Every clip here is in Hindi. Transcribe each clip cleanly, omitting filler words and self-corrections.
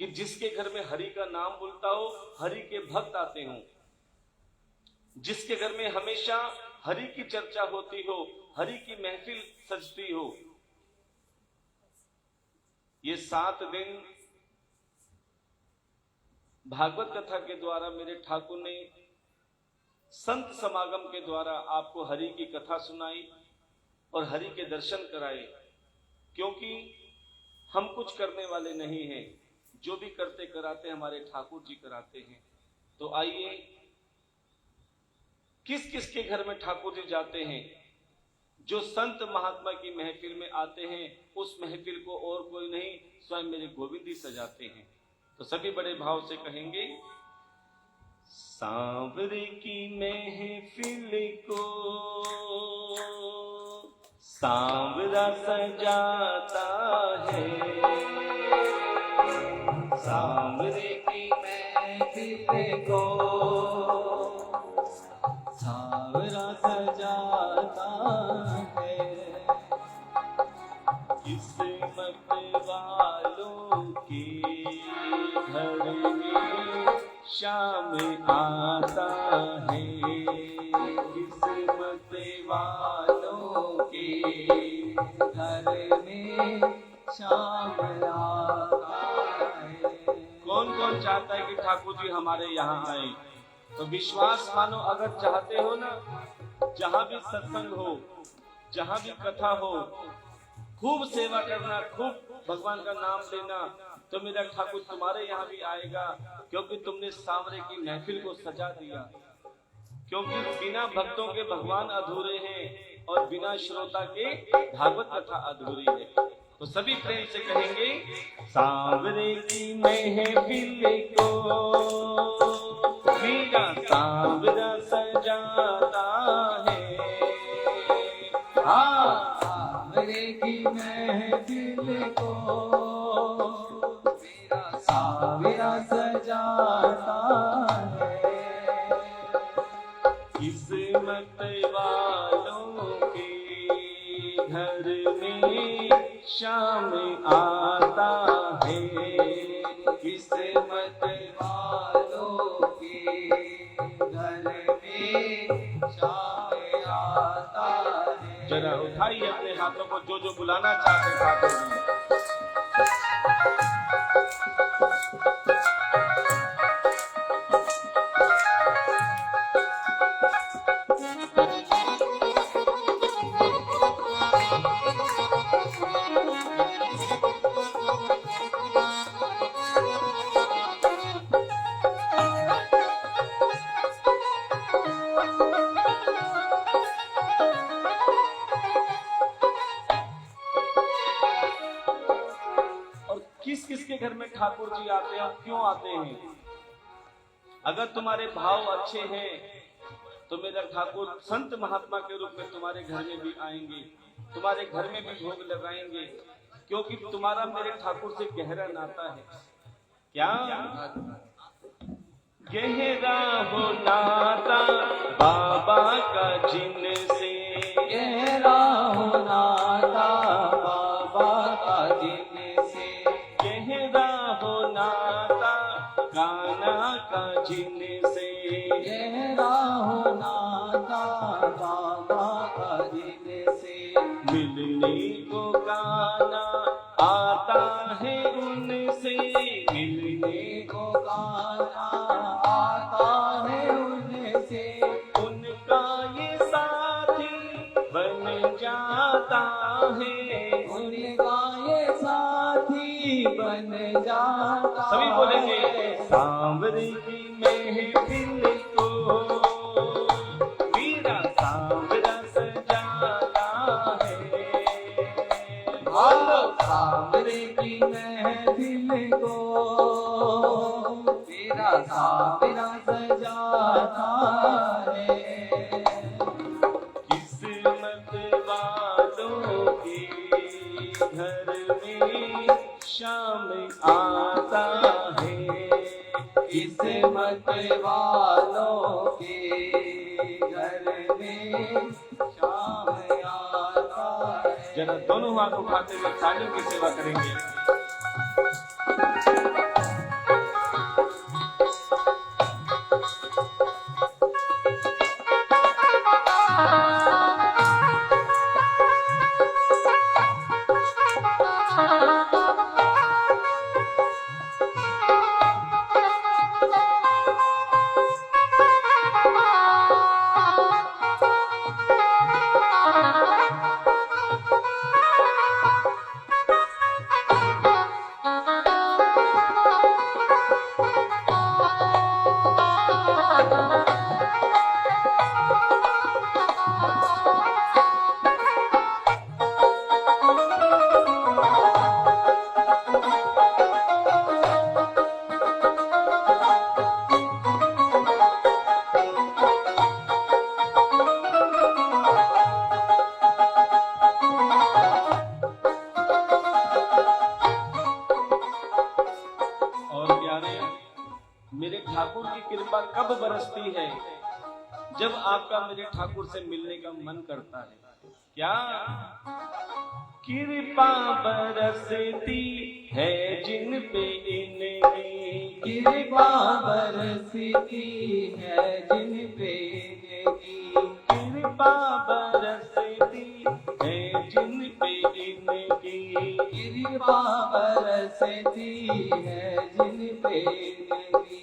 कि जिसके घर में हरि का नाम बोलता हो, हरि के भक्त आते हों, जिसके घर में हमेशा हरि की चर्चा होती हो, हरि की महफिल सजती हो। ये 7 दिन भागवत कथा के द्वारा मेरे ठाकुर ने संत समागम के द्वारा आपको हरि की कथा सुनाई और हरि के दर्शन कराए, क्योंकि हम कुछ करने वाले नहीं हैं, जो भी करते कराते हमारे ठाकुर जी कराते हैं। तो आइए, किस किस के घर में ठाकुर जी जाते हैं? जो संत महात्मा की महफिल में आते हैं, उस महफिल को और कोई नहीं, स्वयं मेरे गोविंद ही सजाते हैं। तो सभी बड़े भाव से कहेंगे, सांवरे की महफिल को सांवरा सजाता है, सांवरे की महफिल को सांवरा सजाता है। किस्मत वालों के घर में शाम आता है, किस्मत वालों के घर में शाम आता है। कौन कौन चाहता है कि ठाकुर जी हमारे यहाँ आए? तो विश्वास मानो, अगर चाहते हो ना, जहां भी सत्संग हो, जहां भी कथा हो, खूब सेवा करना, खूब भगवान का नाम लेना, तो मेरा ठाकुर तुम्हारे यहाँ भी आएगा, क्योंकि तुमने सांवरे की महफिल को सजा दिया। क्योंकि बिना भक्तों के भगवान अधूरे हैं और बिना श्रोता के भागवत कथा अधूरी है। तो सभी प्रेम से कहेंगे, सांवरे की महफिल को मेरा सांवरा सजाता है। हाँ, सांवरे की महफिल को मेरा सांवरा सजाता है। किस्मत वालों के घर में शाम आता है, किस्मत वालों के घर में शाम आता है। जरा उठाइए अपने हाथों को, जो जो बुलाना चाहते ठाकुर जी। किस किस के घर में ठाकुर जी आते हैं और क्यों आते हैं? अगर तुम्हारे भाव अच्छे हैं तो मेरा ठाकुर संत महात्मा के रूप में तुम्हारे घर में भी आएंगे, तुम्हारे घर में भी भोग लगाएंगे, क्योंकि तुम्हारा मेरे ठाकुर से गहरा नाता है। क्या गहरा हो नाता बाबा का जिनसे, गहरा हो नाता बाबा का जिनसे, गहरा हो नाता कान्हा का जिनसे, गहरा हो नाता बाबा का जिनसे। मिलने को कान्हा आता है उनसे, मिलने को कान्हा आता है उनसे, उनका ये साथी बन जाता है, उनका ये साथी बन जाता। सभी बोलेंगे, सांवरे की महफिल को मेरा सांवरा सजाता है। सांवरे की महफिल को मेरा सांवरा सजाता है। किस्मत वालों के घर में शाम आता है, किस्मत वालों के घर में शाम आता है। जरा दोनों हाथ उठाते हुए तालियों की सेवा करेंगे। ठाकुर की कृपा कब बरसती है? जब आपका मेरे ठाकुर से मिलने का मन करता है। क्या कृपा बरसती है जिन पे इनकी, कृपा बरसती है जिन पे इनकी, कृपा बरसती है जिन पे इनकी, कृपा बरसती है जिन पे इनकी।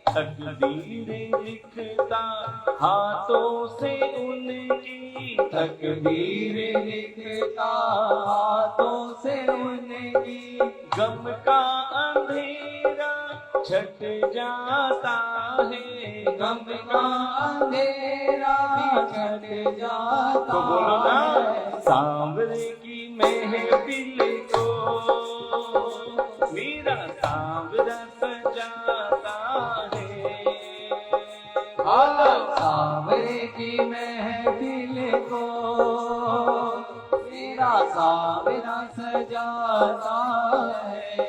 तकदीर लिखता हाथों से उनकी, तकदीर लिखता हाथों से उनकी, गम का अंधेरा छट जाता है, गम का अंधेरा छट जाता तो बोलो ना, है। सांवरे की महफिल को मेरा सांवरा सजाता है। सांवरे की महफिल को मेरा सांवरा सजाता है।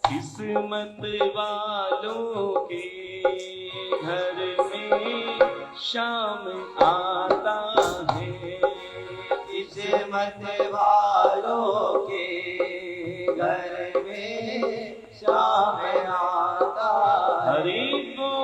किस्मत वालों के घर में शाम आता है, किस्मत वालों के घर में शाम आता है। हरि बोल।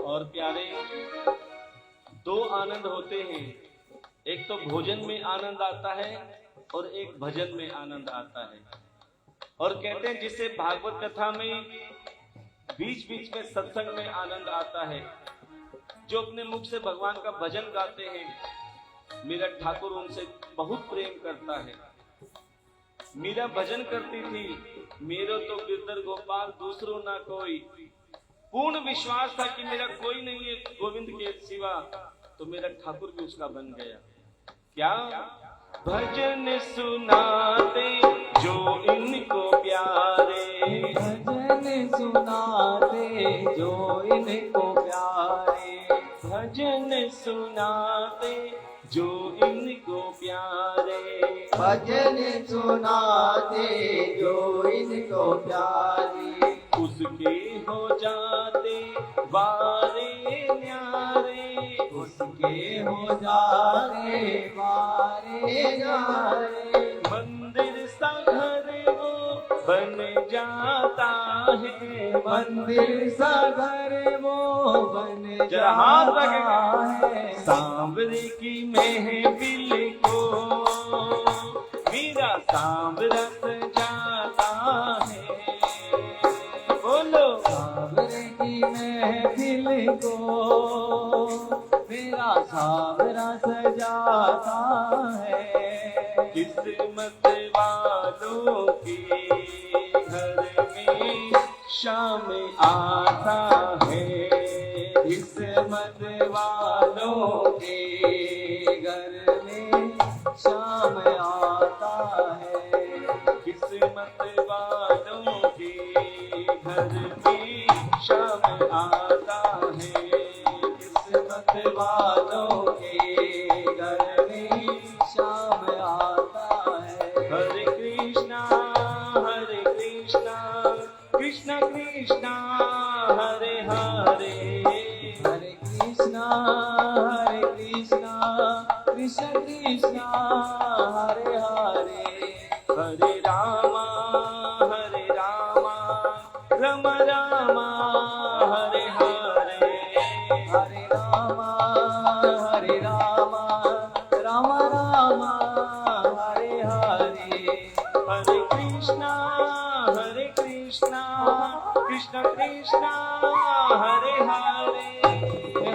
और प्यारे, दो आनंद होते हैं, एक तो भोजन में आनंद आता है और एक भजन में आनंद आता है। और कहते हैं जिसे भागवत कथा में बीच बीच में सत्संग में आनंद आता है, जो अपने मुख से भगवान का भजन गाते हैं, मेरा ठाकुर उनसे बहुत प्रेम करता है। मीरा भजन करती थी, मेरो तो गिरधर गोपाल दूसरो ना कोई, पूर्ण विश्वास था कि मेरा कोई नहीं है गोविंद के सिवा, तो मेरा ठाकुर भी उसका बन गया। क्या भजन सुनाते जो इनको प्यारे, भजन सुनाते जो इनको प्यारे, भजन सुनाते जो इनको प्यारे, भजन सुनाते जो इनको प्यारे, उसके हो जाते बारे न्यारे, उसके हो जाते बारे न्यारे, मंदिर सा घर वो बन जाता है, मंदिर सा घर वो बन जरा हाथ जाता है। सांवरे की महफिल को मेरा सांवरा सजाता है। बोलो, सांवरे की महफिल को मेरा सांवरा सजाता है। किस्मत वालों के घर में शाम आता है, किस्मत वालों के घर में शाम आता है। किस्मत वालों के घर में शाम आता है, किस्मत वालों के घर में शाम आता है। हरे कृष्णा कृष्ण कृष्णा हरे हरे, हरे कृष्णा कृष्ण कृष्ण हरे हरे, हरे रामा रम रामा हरे हरे, हरे रामा राम राम हरे हरे, हरे कृष्णा कृष्ण कृष्ण हरे हरे,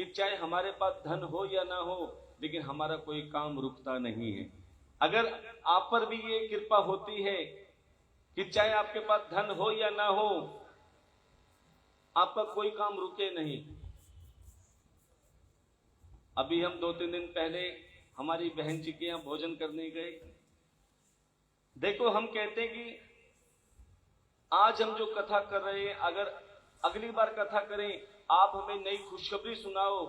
कि चाहे हमारे पास धन हो या ना हो, लेकिन हमारा कोई काम रुकता नहीं है। अगर आप पर भी ये कृपा होती है कि चाहे आपके पास धन हो या ना हो, आपका कोई काम रुके नहीं। अभी हम 2-3 दिन पहले हमारी बहन जी के यहां भोजन करने गए। देखो, हम कहते हैं कि आज हम जो कथा कर रहे हैं, अगर अगली बार कथा करें, आप हमें नई खुशखबरी सुनाओ,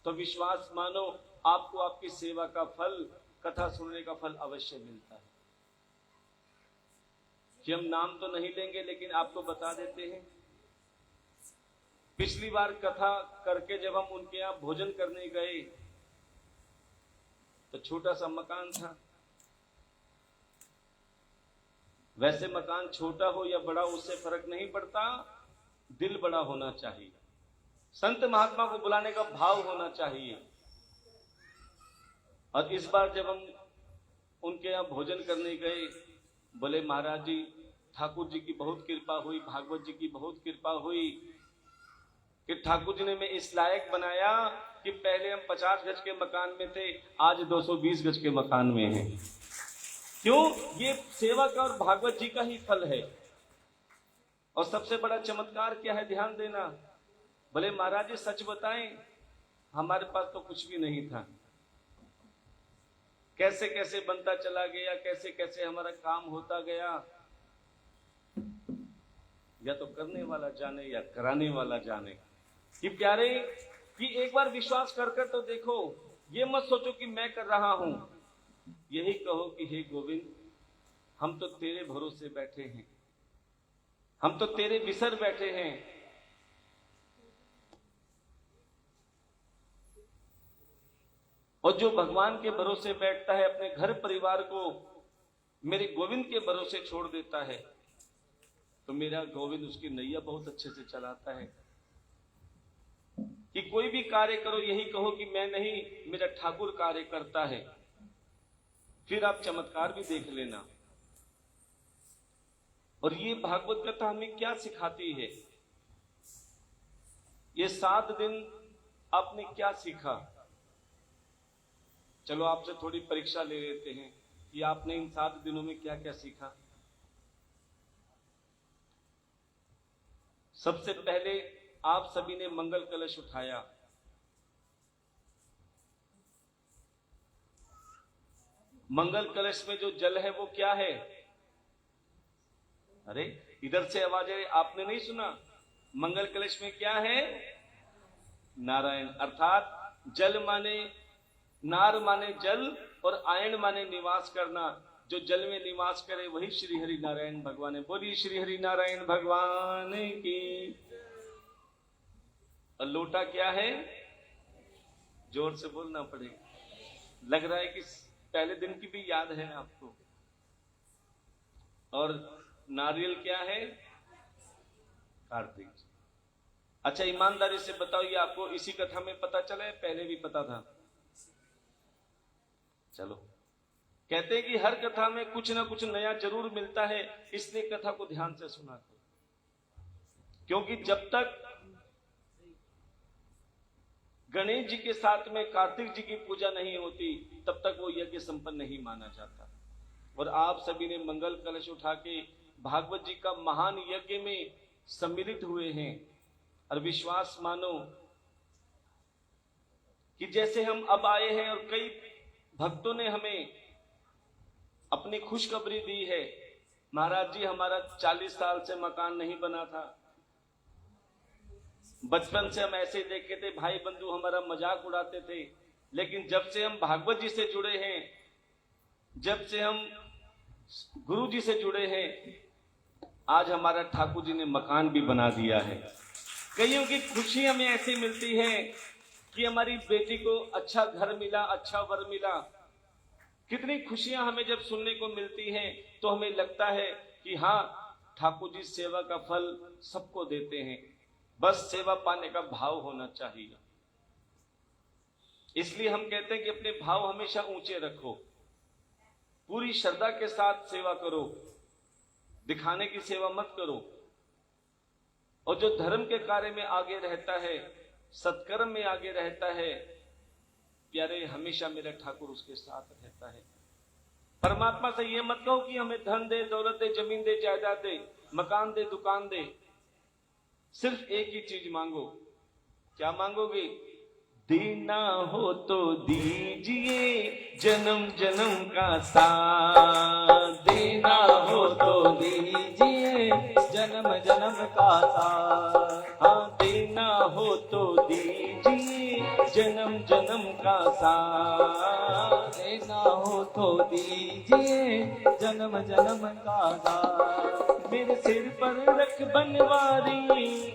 तो विश्वास मानो आपको आपकी सेवा का फल, कथा सुनने का फल अवश्य मिलता है। कि हम नाम तो नहीं लेंगे, लेकिन आपको बता देते हैं, पिछली बार कथा करके जब हम उनके यहां भोजन करने गए तो छोटा सा मकान था। वैसे मकान छोटा हो या बड़ा उससे फर्क नहीं पड़ता, दिल बड़ा होना चाहिए, संत महात्मा को बुलाने का भाव होना चाहिए। और इस बार जब हम उनके यहां भोजन करने गए, बोले महाराज जी, ठाकुर जी की बहुत कृपा हुई, भागवत जी की बहुत कृपा हुई कि ठाकुर जी ने मैं इस लायक बनाया कि पहले हम 50 गज के मकान में थे, आज 220 गज के मकान में हैं। क्यों? ये सेवा का और भागवत जी का ही फल है। और सबसे बड़ा चमत्कार क्या है, ध्यान देना। बोले महाराज जी सच बताएं, हमारे पास तो कुछ भी नहीं था, कैसे कैसे बनता चला गया, कैसे कैसे हमारा काम होता गया। या तो करने वाला जाने या कराने वाला जाने। कि प्यारे, कि एक बार विश्वास कर कर तो देखो, ये मत सोचो कि मैं कर रहा हूं, यही कहो कि हे गोविंद, हम तो तेरे भरोसे बैठे हैं, हम तो तेरे बिसर बैठे हैं। और जो भगवान के भरोसे बैठता है, अपने घर परिवार को मेरे गोविंद के भरोसे छोड़ देता है, तो मेरा गोविंद उसकी नैया बहुत अच्छे से चलाता है। कि कोई भी कार्य करो, यही कहो कि मैं नहीं, मेरा ठाकुर कार्य करता है, फिर आप चमत्कार भी देख लेना। और ये भागवत कथा हमें क्या सिखाती है? ये 7 दिन आपने क्या सीखा? चलो आपसे थोड़ी परीक्षा ले लेते हैं कि आपने इन 7 दिनों में क्या क्या सीखा। सबसे पहले आप सभी ने मंगल कलश उठाया। मंगल कलश में जो जल है वो क्या है? अरे इधर से आवाज है, आपने नहीं सुना? मंगल कलश में क्या है? नारायण। अर्थात जल माने, नार माने जल और आयन माने निवास करना। जो जल में निवास करे वही श्री हरि नारायण भगवान है। बोली श्री हरि नारायण भगवान की। और लोटा क्या है? जोर से बोलना पड़ेगा, लग रहा है कि पहले दिन की भी याद है आपको। और नारियल क्या है? कार्तिक। अच्छा ईमानदारी से बताओ, ये आपको इसी कथा में पता चला है, पहले भी पता था? चलो, कहते हैं कि हर कथा में कुछ ना कुछ नया जरूर मिलता है, इसलिए कथा को ध्यान से सुना करो। क्योंकि जब तक गणेश जी के साथ में कार्तिक जी की पूजा नहीं होती, तब तक वो यज्ञ संपन्न नहीं माना जाता। और आप सभी ने मंगल कलश उठा के भागवत जी का महान यज्ञ में सम्मिलित हुए हैं। और विश्वास मानो कि जैसे हम अब आए हैं और कई भक्तों ने हमें अपनी खुशखबरी दी है, महाराज जी हमारा 40 साल से मकान नहीं बना था, बचपन से हम ऐसे देखे थे, भाई बंधु हमारा मजाक उड़ाते थे, लेकिन जब से हम भागवत जी से जुड़े हैं, जब से हम गुरु जी से जुड़े हैं, आज हमारा ठाकुर जी ने मकान भी बना दिया है। कईयों की खुशी हमें ऐसी मिलती है कि हमारी बेटी को अच्छा घर मिला, अच्छा वर मिला। कितनी खुशियां हमें जब सुनने को मिलती हैं, तो हमें लगता है कि हाँ, ठाकुर जी सेवा का फल सबको देते हैं, बस सेवा पाने का भाव होना चाहिए। इसलिए हम कहते हैं कि अपने भाव हमेशा ऊंचे रखो, पूरी श्रद्धा के साथ सेवा करो, दिखाने की सेवा मत करो। और जो धर्म के कार्य में आगे रहता है, सत्कर्म में आगे रहता है, प्यारे हमेशा मेरा ठाकुर उसके साथ रहता है। परमात्मा से ये मत कहो कि हमें धन दे, दौलत दे, जमीन दे, जायदाद दे, मकान दे, दुकान दे। सिर्फ एक ही चीज मांगो। क्या मांगोगे? देना हो तो दीजिए जन्म जन्म का साथ, देना हो तो दीजिए जन्म जन्म का साथ। हाँ, देना हो तो दीजिए जन्म जन्म का साथ, देना हो तो दीजिए जन्म जन्म का साथ। मेरे सिर पर रख बनवारी,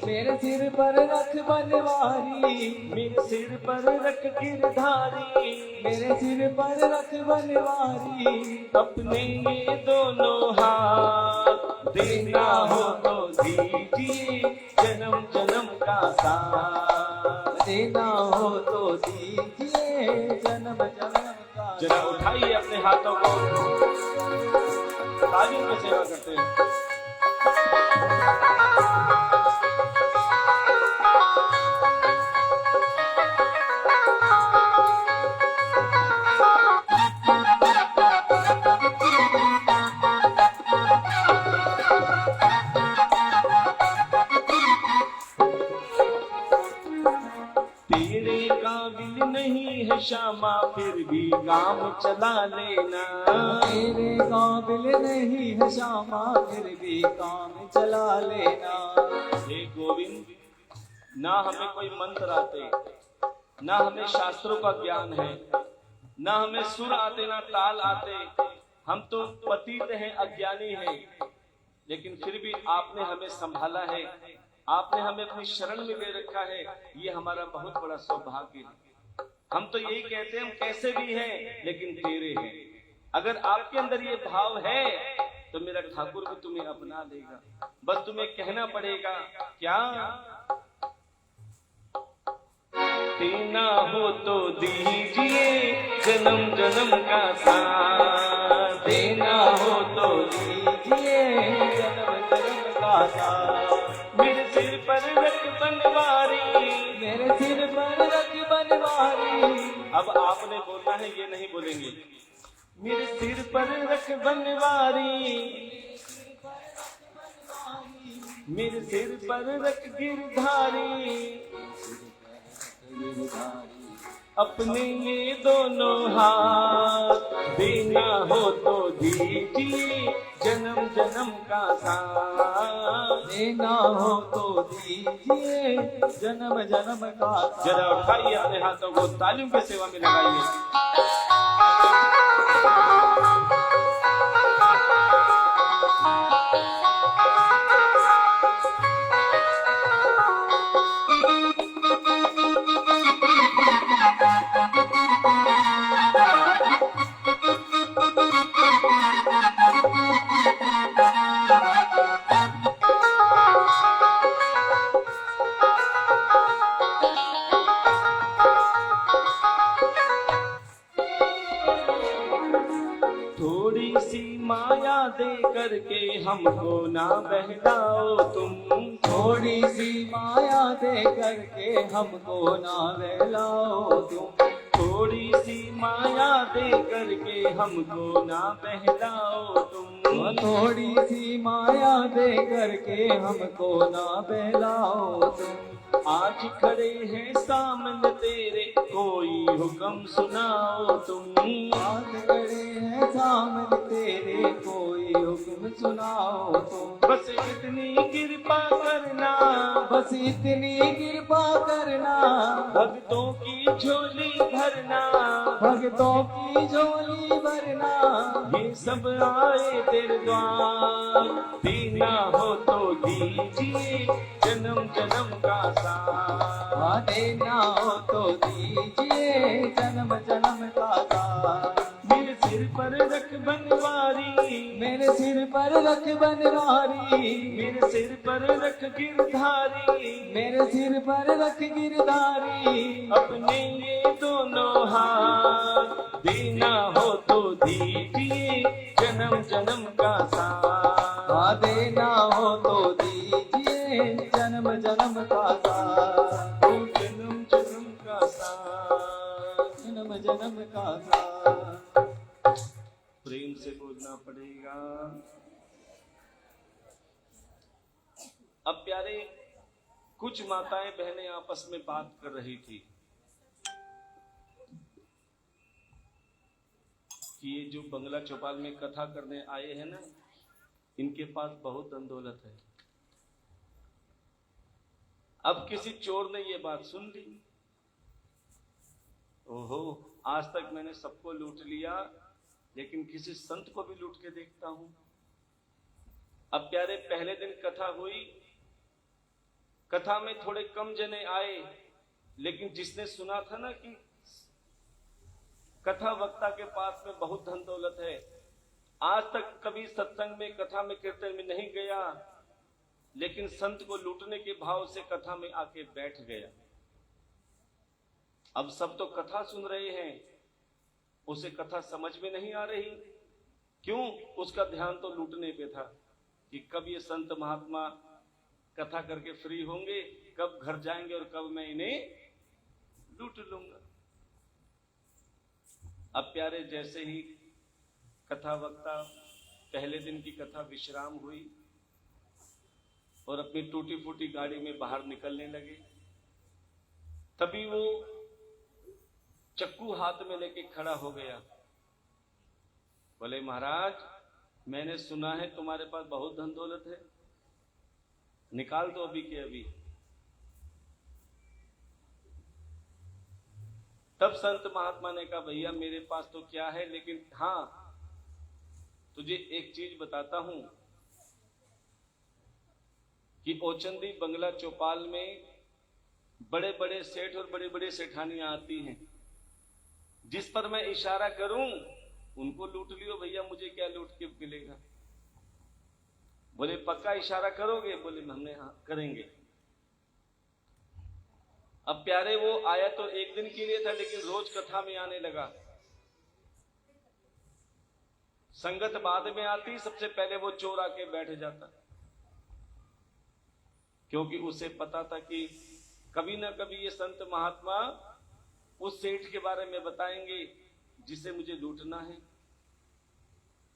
मेरे सिर पर रख बनवारी, मेरे सिर पर रख गिरधारी, मेरे सिर पर रख बनवारी। अपने ये दोनों हाथ, देना हो तो दीजिए जन्म जन्म का साथ, देना हो तो दीजिए जन्म जन्म का। जरा उठाइए अपने हाथों को, तालियों में सेवा करते हैं। तेरे काबिल नहीं है श्यामा फिर भी काम चला लेना, तेरे काबिल नहीं है श्यामा फिर भी काम चला लेना। हे गोविंद, ना हमें कोई मंत्र आते, ना हमें शास्त्रों का ज्ञान है, ना हमें सुर आते, ना ताल आते। हम तो पतित हैं, अज्ञानी हैं, लेकिन फिर भी आपने हमें संभाला है, आपने हमें अपनी शरण में ले रखा है। ये हमारा बहुत बड़ा सौभाग्य है। हम तो यही कहते हैं, हम कैसे भी हैं लेकिन तेरे हैं। अगर आपके अंदर ये भाव है तो मेरा ठाकुर भी तुम्हें अपना लेगा। बस तुम्हें कहना पड़ेगा क्या? देना हो तो दीजिए जन्म जन्म का साथ, देना हो तो दीजिए जन्म जन्म का साथ। मेरे सिर पर रख बनवारी, मेरे सिर पर रख बनवारी। अब आपने बोलना है, ये नहीं बोलेंगे। मेरे सिर पर रख बनवारी, मेरे सिर पर रख गिरधारी, अपने ये दोनों हाथ, देना हो तो दीजिए जन्म जन्म का साथ, देना हो तो दीजिए जन्म जन्म का साथ। जरा उठाइए अपने हाथों को, तालियों की सेवा में लगाइए। थोड़ी सी माया दे करके हमको ना बहलाओ तुम, थोड़ी सी माया दे करके हमको ना बहलाओ तुम, थोड़ी सी माया दे करके हमको ना बहलाओ तुम, थोड़ी सी माया दे करके हमको ना बहलाओ तुम। आज खड़े हैं सामने तेरे, कोई हुक्म सुनाओ तुम, आज खड़े हैं सामने तेरे, कोई हुक्म सुनाओ तुम। बस इतनी कृपा करना, बस इतनी कृपा करना, भक्तों की झोली भरना, भक्तों की झोली भरना। ये सब आए तेरे द्वार, देना हो तो दीजिए जन्म जन्म का साथ, देना हो तो दीजिए जन्म जन्म का साथ। मेरे सिर पर रख बनवारी, मेरे सिर पर रख बनवारी, मेरे सिर पर रख गिरधारी, मेरे सिर पर रख गिरधारी। अपने ये दोनों हाथ, देना हो तो दीजिए जन्म जन्म का साथ, देना हो तो दीजिए जन्म जन्म का साथ। जन्म जन्म का था। प्रेम से बोलना पड़ेगा। अब प्यारे, कुछ माताएं बहनें आपस में बात कर रही थी कि ये जो बंगला चौपाल में कथा करने आए हैं ना, इनके पास बहुत धन दौलत है। अब किसी चोर ने ये बात सुन ली, ओहो, आज तक मैंने सबको लूट लिया, लेकिन किसी संत को भी लूट के देखता हूं। अब प्यारे, पहले दिन कथा हुई, कथा में थोड़े कम जने आए, लेकिन जिसने सुना था ना कि कथा वक्ता के पास में बहुत धन दौलत है, आज तक कभी सत्संग में, कथा में, कीर्तन में नहीं गया, लेकिन संत को लूटने के भाव से कथा में आके बैठ गया। अब सब तो कथा सुन रहे हैं, उसे कथा समझ में नहीं आ रही। क्यों? उसका ध्यान तो लूटने पे था कि कब ये संत महात्मा कथा करके फ्री होंगे, कब घर जाएंगे और कब मैं इन्हें लूट लूंगा। अब प्यारे, जैसे ही कथा वक्ता पहले दिन की कथा विश्राम हुई और अपनी टूटी फूटी गाड़ी में बाहर निकलने लगे, तभी वो चक्कू हाथ में लेके खड़ा हो गया। बोले, महाराज, मैंने सुना है तुम्हारे पास बहुत धन दौलत है, निकाल दो अभी के अभी। तब संत महात्मा ने कहा, भैया मेरे पास तो क्या है, लेकिन हां, तुझे एक चीज बताता हूं कि ओचंदी बंगला चौपाल में बड़े बड़े सेठ और बड़ी बड़ी सेठानियां आती हैं, जिस पर मैं इशारा करूं उनको लूट लियो भैया, मुझे क्या लूट के मिलेगा। बोले, पक्का इशारा करोगे? बोले, हमने हाँ करेंगे। अब प्यारे, वो आया तो एक दिन के लिए था, लेकिन रोज कथा में आने लगा। संगत बाद में आती, सबसे पहले वो चोर आके बैठ जाता, क्योंकि उसे पता था कि कभी ना कभी ये संत महात्मा उस सेठ के बारे में बताएंगे जिसे मुझे लूटना है।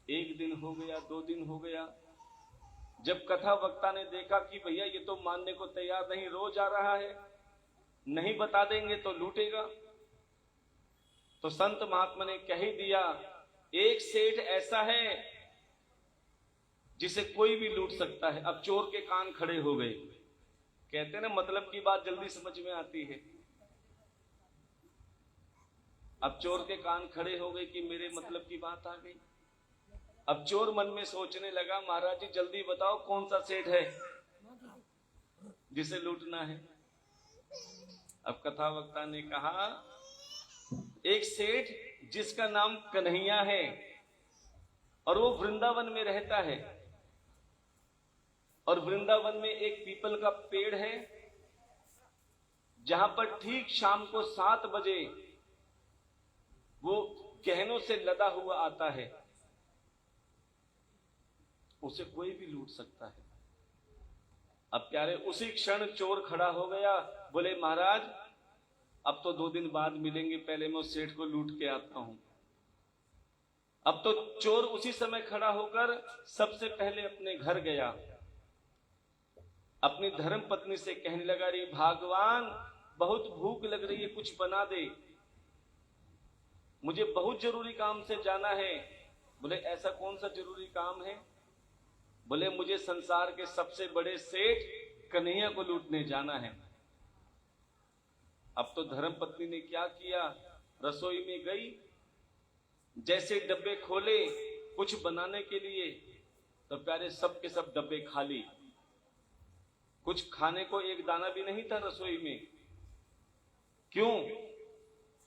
एक दिन हो गया, 2 दिन हो गया, जब कथा वक्ता ने देखा कि भैया ये तो मानने को तैयार नहीं, रोज आ रहा है, नहीं बता देंगे तो लूटेगा, तो संत महात्मा ने कह ही दिया, एक सेठ ऐसा है जिसे कोई भी लूट सकता है। अब चोर के कान खड़े हो गए। कहते हैं ना, मतलब की बात जल्दी समझ में आती है। अब चोर के कान खड़े हो गए कि मेरे मतलब की बात आ गई। अब चोर मन में सोचने लगा, महाराज जी जल्दी बताओ कौन सा सेठ है जिसे लूटना है। अब कथा वक्ता ने कहा, एक सेठ जिसका नाम कन्हैया है और वो वृंदावन में रहता है, और वृंदावन में एक पीपल का पेड़ है जहां पर ठीक शाम को 7 बजे वो गहनों से लदा हुआ आता है, उसे कोई भी लूट सकता है। अब प्यारे, उसी क्षण चोर खड़ा हो गया। बोले, महाराज अब तो 2 दिन बाद मिलेंगे, पहले मैं उस सेठ को लूट के आता हूं। अब तो चोर उसी समय खड़ा होकर सबसे पहले अपने घर गया, अपनी धर्म पत्नी से कहने लगा, रे भगवान, बहुत भूख लग रही है, कुछ बना दे, मुझे बहुत जरूरी काम से जाना है। बोले, ऐसा कौन सा जरूरी काम है? बोले, मुझे संसार के सबसे बड़े सेठ कन्हैया को लूटने जाना है। अब तो धर्म पत्नी ने क्या किया, रसोई में गई, जैसे डब्बे खोले कुछ बनाने के लिए, तो प्यारे सब के सब डब्बे खाली, कुछ खाने को एक दाना भी नहीं था रसोई में। क्यों?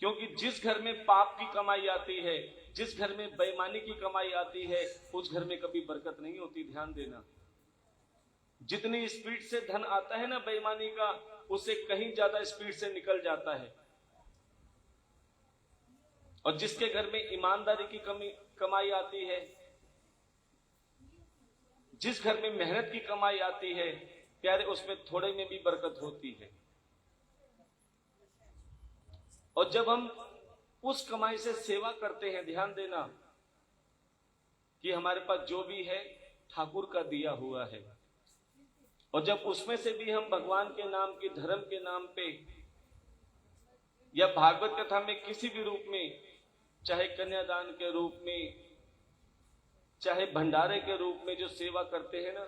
क्योंकि जिस घर में पाप की कमाई आती है, जिस घर में बेईमानी की कमाई आती है, उस घर में कभी बरकत नहीं होती। ध्यान देना, जितनी स्पीड से धन आता है ना बेईमानी का, उससे कहीं ज्यादा स्पीड से निकल जाता है। और जिसके घर में ईमानदारी की कमाई आती है, जिस घर में मेहनत की कमाई आती है, प्यारे उसमें थोड़े में भी बरकत होती है। और जब हम उस कमाई से सेवा करते हैं। ध्यान देना कि हमारे पास जो भी है ठाकुर का दिया हुआ है, और जब उसमें से भी हम भगवान के नाम के, धर्म के नाम पे, या भागवत कथा में किसी भी रूप में, चाहे कन्यादान के रूप में, चाहे भंडारे के रूप में जो सेवा करते हैं ना,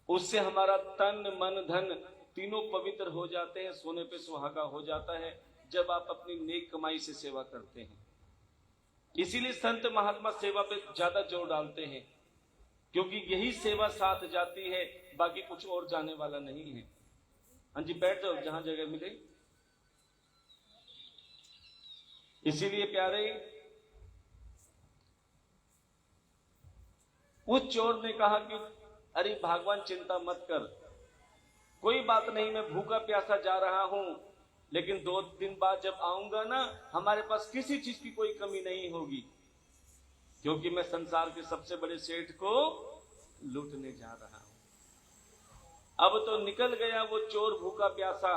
उससे हमारा तन मन धन तीनों पवित्र हो जाते हैं, सोने पे सुहागा हो जाता है जब आप अपनी नेक कमाई से सेवा करते हैं। इसीलिए संत महात्मा सेवा पे ज्यादा जोर डालते हैं, क्योंकि यही सेवा साथ जाती है, बाकी कुछ और जाने वाला नहीं है। हाँ जी, बैठ जाओ जहां जगह मिले। इसीलिए प्यारे, उस चोर ने कहा कि अरे भगवान चिंता मत कर, कोई बात नहीं, मैं भूखा प्यासा जा रहा हूं, लेकिन 2 दिन बाद जब आऊंगा ना, हमारे पास किसी चीज की कोई कमी नहीं होगी, क्योंकि मैं संसार के सबसे बड़े सेठ को लूटने जा रहा हूं। अब तो निकल गया वो चोर भूखा प्यासा,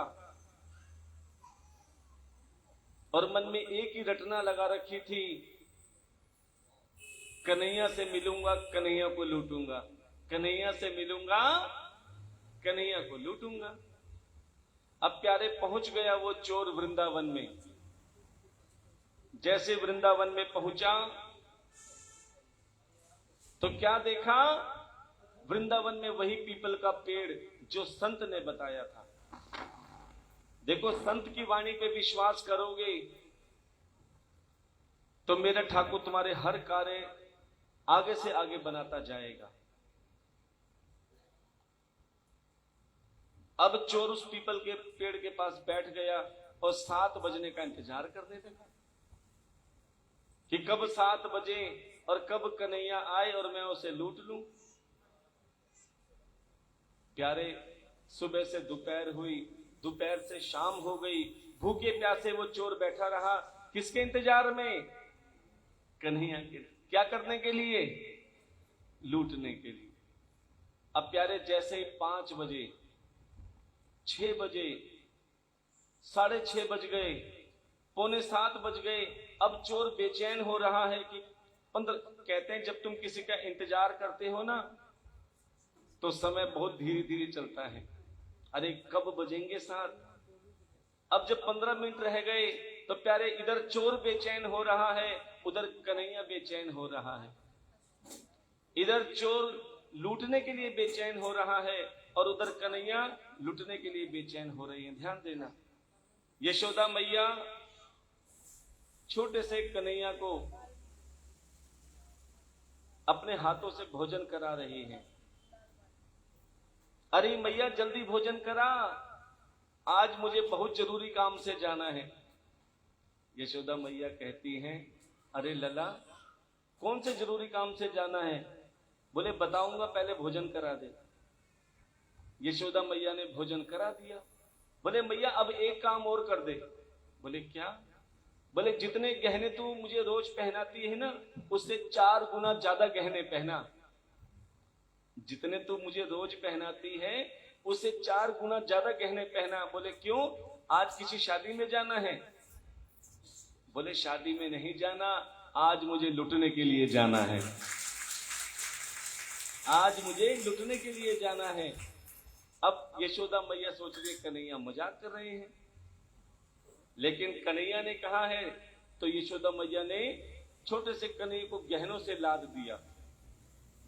और मन में एक ही रटना लगा रखी थी, कन्हैया से मिलूंगा, कन्हैया को लूटूंगा, कन्हैया से मिलूंगा, कन्हैया को लूटूंगा। अब प्यारे पहुंच गया वो चोर वृंदावन में। जैसे वृंदावन में पहुंचा तो क्या देखा, वृंदावन में वही पीपल का पेड़ जो संत ने बताया था। देखो, संत की वाणी पे विश्वास करोगे तो मेरा ठाकुर तुम्हारे हर कार्य आगे से आगे बनाता जाएगा। अब चोर उस पीपल के पेड़ के पास बैठ गया और 7 बजने का इंतजार करने लगा कि कब 7 बजे और कब कन्हैया आए और मैं उसे लूट लूं। प्यारे, सुबह से दोपहर हुई, दोपहर से शाम हो गई, भूखे प्यासे वो चोर बैठा रहा। किसके इंतजार में? कन्हैया के। क्या करने के लिए? लूटने के लिए। अब प्यारे, जैसे ही 5 बजे, 6 बजे, 6:30 बज गए, 6:45 बज गए, अब चोर बेचैन हो रहा है कि 15। कहते हैं जब तुम किसी का इंतजार करते हो ना, तो समय बहुत धीरे धीरे चलता है। अरे कब बजेंगे 7? अब जब 15 मिनट रह गए तो प्यारे, इधर चोर बेचैन हो रहा है, उधर कन्हैया बेचैन हो रहा है। इधर चोर लूटने के लिए बेचैन हो रहा है और उधर कन्हैया लूटने के लिए बेचैन हो रही है। ध्यान देना, यशोदा मैया छोटे से कन्हैया को अपने हाथों से भोजन करा रही हैं। अरे मैया जल्दी भोजन करा, आज मुझे बहुत जरूरी काम से जाना है। यशोदा मैया कहती हैं, अरे लला, कौन से जरूरी काम से जाना है? बोले बताऊंगा, पहले भोजन करा दे। यशोदा मैया ने भोजन करा दिया। बोले मैया अब एक काम और कर दे। बोले क्या? बोले जितने गहने तू मुझे रोज पहनाती है ना, उससे 4 गुना ज्यादा गहने पहना। जितने तू मुझे रोज पहनाती है उससे 4 गुना ज्यादा गहने पहना। बोले क्यों? आज किसी शादी में जाना है? बोले शादी में नहीं जाना, आज मुझे लुटने के लिए जाना है। आज मुझे लुटने के लिए जाना है। अब यशोदा मैया सोच रही कन्हैया मजाक कर रहे हैं, लेकिन कन्हैया ने कहा है तो यशोदा मैया ने छोटे से कन्हैया को गहनों से लाद दिया।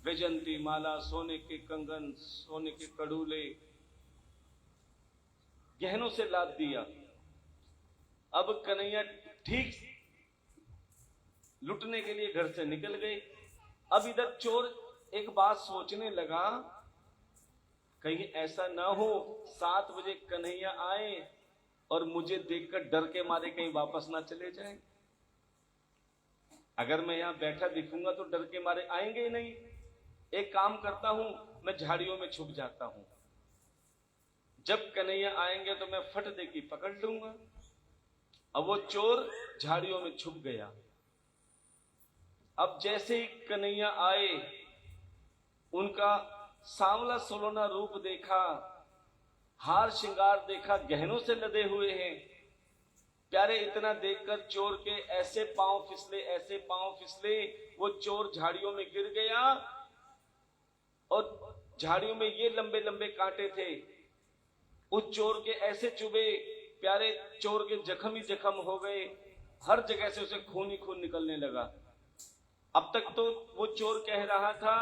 वैजंती माला, सोने के कंगन, सोने के कड़ूले, गहनों से लाद दिया। अब कन्हैया ठीक लुटने के लिए घर से निकल गए। अब इधर चोर एक बात सोचने लगा, कहीं ऐसा ना हो 7 बजे कन्हैया आए और मुझे देखकर डर के मारे कहीं वापस ना चले जाए। अगर मैं यहां बैठा दिखूंगा तो डर के मारे आएंगे ही नहीं। एक काम करता हूं, मैं झाड़ियों में छुप जाता हूं, जब कन्हैया आएंगे तो मैं फट दे की पकड़ लूंगा। अब वो चोर झाड़ियों में छुप गया। अब जैसे ही कन्हैया आए, उनका सांवला सोलोना रूप देखा, हार श्रृंगार देखा, गहनों से लदे हुए हैं। प्यारे इतना देखकर चोर के ऐसे पांव फिसले, वो चोर झाड़ियों में गिर गया और झाड़ियों में ये लंबे लंबे कांटे थे, उस चोर के ऐसे चुभे, प्यारे चोर के जख्म ही जख्म हो गए, हर जगह से उसे खून ही खून निकलने लगा। अब तक तो वो चोर कह रहा था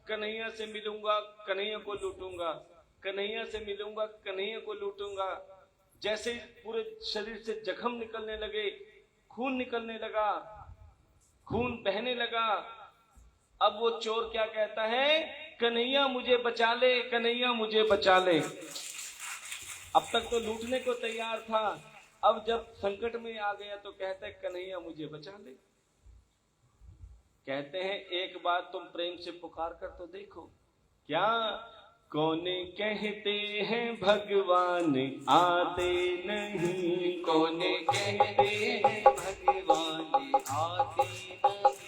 कन्हैया से मिलूंगा, कन्हैया को लूटूंगा, कन्हैया से मिलूंगा, कन्हैया को लूटूंगा। जैसे ही पूरे शरीर से जख्म निकलने लगे, खून निकलने लगा, खून बहने लगा, अब वो चोर क्या कहता है, कन्हैया मुझे बचा ले, कन्हैया मुझे बचा ले। अब तक तो लूटने को तैयार था, अब जब संकट में आ गया तो कहता है कन्हैया मुझे बचा ले। कहते हैं एक बार तुम प्रेम से पुकार कर तो देखो, क्या कौन कहते हैं भगवान आते नहीं, कौन कहते हैं भगवान आते नहीं,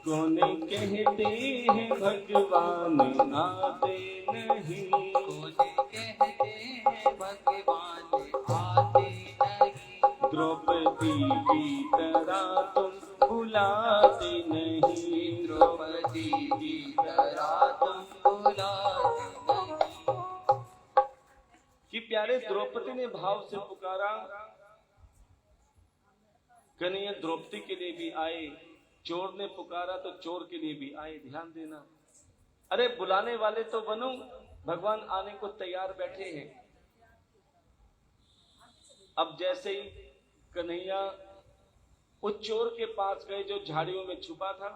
कौन कहते हैं भगवान आते नहीं, कौन कहते हैं भगवान आते नहीं, द्रौपदी की तरह तुम बुलाते नहीं, द्रौपदी की तरह तुम बुलाते नहीं। कि प्यारे द्रौपदी ने भाव से पुकारा, कन्हैया द्रौपदी के लिए भी आए, चोर ने पुकारा तो चोर के लिए भी आए। ध्यान देना, अरे बुलाने वाले तो बनो, भगवान आने को तैयार बैठे हैं। अब जैसे ही कन्हैया उस चोर के पास गए जो झाड़ियों में छुपा था,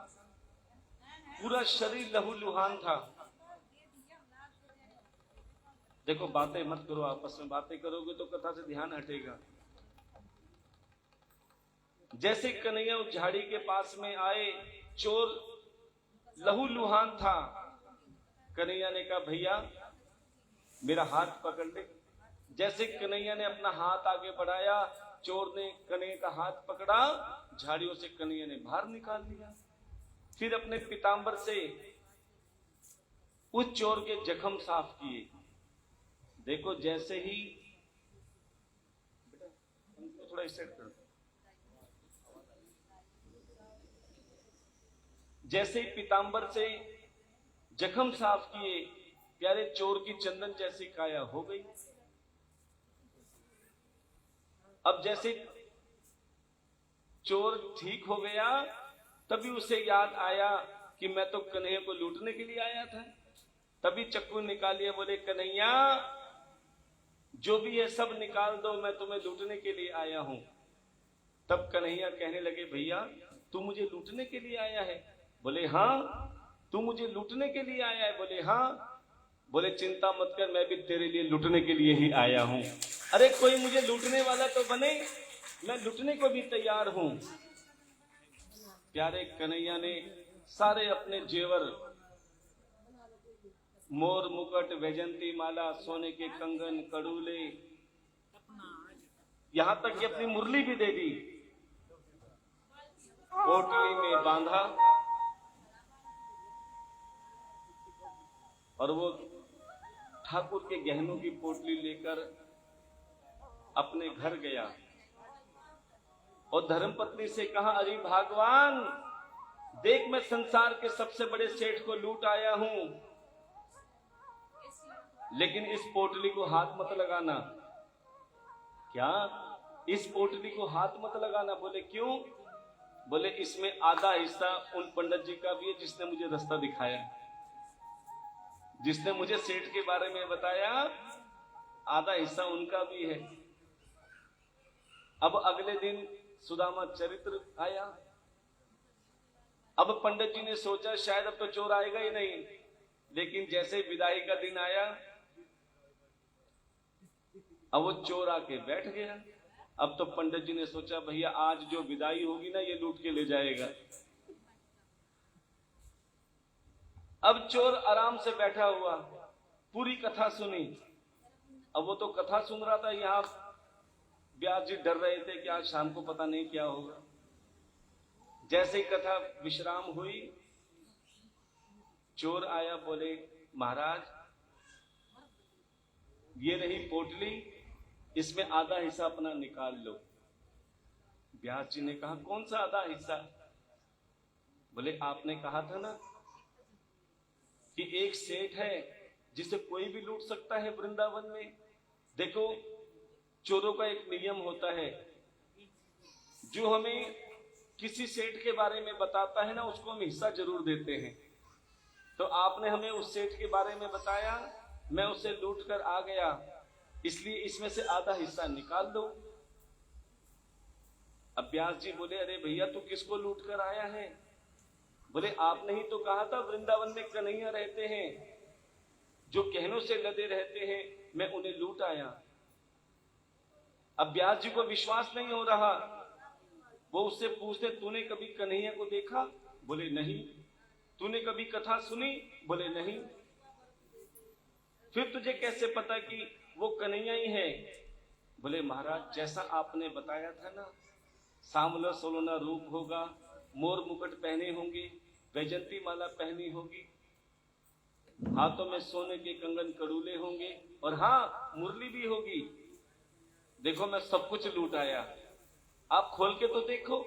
पूरा शरीर लहूलुहान था। देखो बातें मत करो, आपस में बातें करोगे तो कथा से ध्यान हटेगा। जैसे कन्हैया उस झाड़ी के पास में आए, चोर लहूलुहान था। कन्हैया ने कहा भैया मेरा हाथ पकड़ ले। जैसे कन्हैया ने अपना हाथ आगे बढ़ाया, चोर ने कन्हैया का हाथ पकड़ा, झाड़ियों से कन्हैया ने बाहर निकाल लिया। फिर अपने पीतांबर से उस चोर के जख्म साफ किए। देखो जैसे ही, बेटा थोड़ा स्ट्रेट कर, जैसे ही पीतांबर से जख्म साफ किए, प्यारे चोर की चंदन जैसी काया हो गई। अब जैसे चोर ठीक हो गया, तभी उसे याद आया कि मैं तो कन्हैया को लूटने के लिए आया था। तभी चक्कू निकालिए, बोले कन्हैया जो भी है सब निकाल दो, मैं तुम्हें लूटने के लिए आया हूं। तब कन्हैया कहने लगे भैया तू मुझे लूटने के लिए आया है? बोले हाँ। तू मुझे लूटने के लिए आया है? बोले हाँ। बोले चिंता मत कर, मैं भी तेरे लिए लूटने के लिए ही आया हूं। अरे कोई मुझे लूटने वाला तो बने, मैं लूटने को भी तैयार हूं। प्यारे कन्हैया ने सारे अपने जेवर, मोर मुकुट, वैजंती माला, सोने के कंगन, कड़ूले, यहां तक कि अपनी मुरली भी दे दी, पोटली में बांधा और वो ठाकुर के गहनों की पोटली लेकर अपने घर गया और धर्मपत्नी से कहा अरे भगवान देख मैं संसार के सबसे बड़े सेठ को लूट आया हूं, लेकिन इस पोटली को हाथ मत लगाना। क्या? इस पोटली को हाथ मत लगाना। बोले क्यों? बोले इसमें आधा हिस्सा उन पंडित जी का भी है जिसने मुझे रास्ता दिखाया, जिसने मुझे सेठ के बारे में बताया, आधा हिस्सा उनका भी है। अब अगले दिन सुदामा चरित्र आया। अब पंडित जी ने सोचा शायद अब तो चोर आएगा ही नहीं, लेकिन जैसे विदाई का दिन आया, अब वो चोर आके बैठ गया। अब तो पंडित जी ने सोचा भैया आज जो विदाई होगी ना ये लूट के ले जाएगा। अब चोर आराम से बैठा हुआ, पूरी कथा सुनी। अब वो तो कथा सुन रहा था, यहाँ व्यास जी डर रहे थे कि आज शाम को पता नहीं क्या होगा। जैसे ही कथा विश्राम हुई, चोर आया, बोले महाराज ये रही पोटली, इसमें आधा हिस्सा अपना निकाल लो। व्यास जी ने कहा कौन सा आधा हिस्सा? बोले आपने कहा था ना कि एक सेठ है जिसे कोई भी लूट सकता है वृंदावन में। देखो चोरों का एक नियम होता है, जो हमें किसी सेठ के बारे में बताता है ना उसको हम हिस्सा जरूर देते हैं। तो आपने हमें उस सेठ के बारे में बताया, मैं उसे लूट कर आ गया, इसलिए इसमें से आधा हिस्सा निकाल दो। अब व्यास जी बोले अरे भैया तू किसको लूट कर आया है? बोले आपने ही तो कहा था वृंदावन में कन्हैया रहते हैं जो कहनों से लदे रहते हैं, मैं उन्हें लूट आया। अब व्यास जी को विश्वास नहीं हो रहा, वो उससे पूछते तूने कभी कन्हैया को देखा? बोले नहीं। तूने कभी कथा सुनी? बोले नहीं। फिर तुझे कैसे पता कि वो कन्हैया ही है? बोले महाराज जैसा आपने बताया था ना, सांवला सोलना रूप होगा, मोर मुकुट पहने होंगे, वैजंती माला पहनी होगी, हाथों में सोने के कंगन कड़ूले होंगे, और हाँ मुरली भी होगी। देखो मैं सब कुछ लूट आया, आप खोल के तो देखो।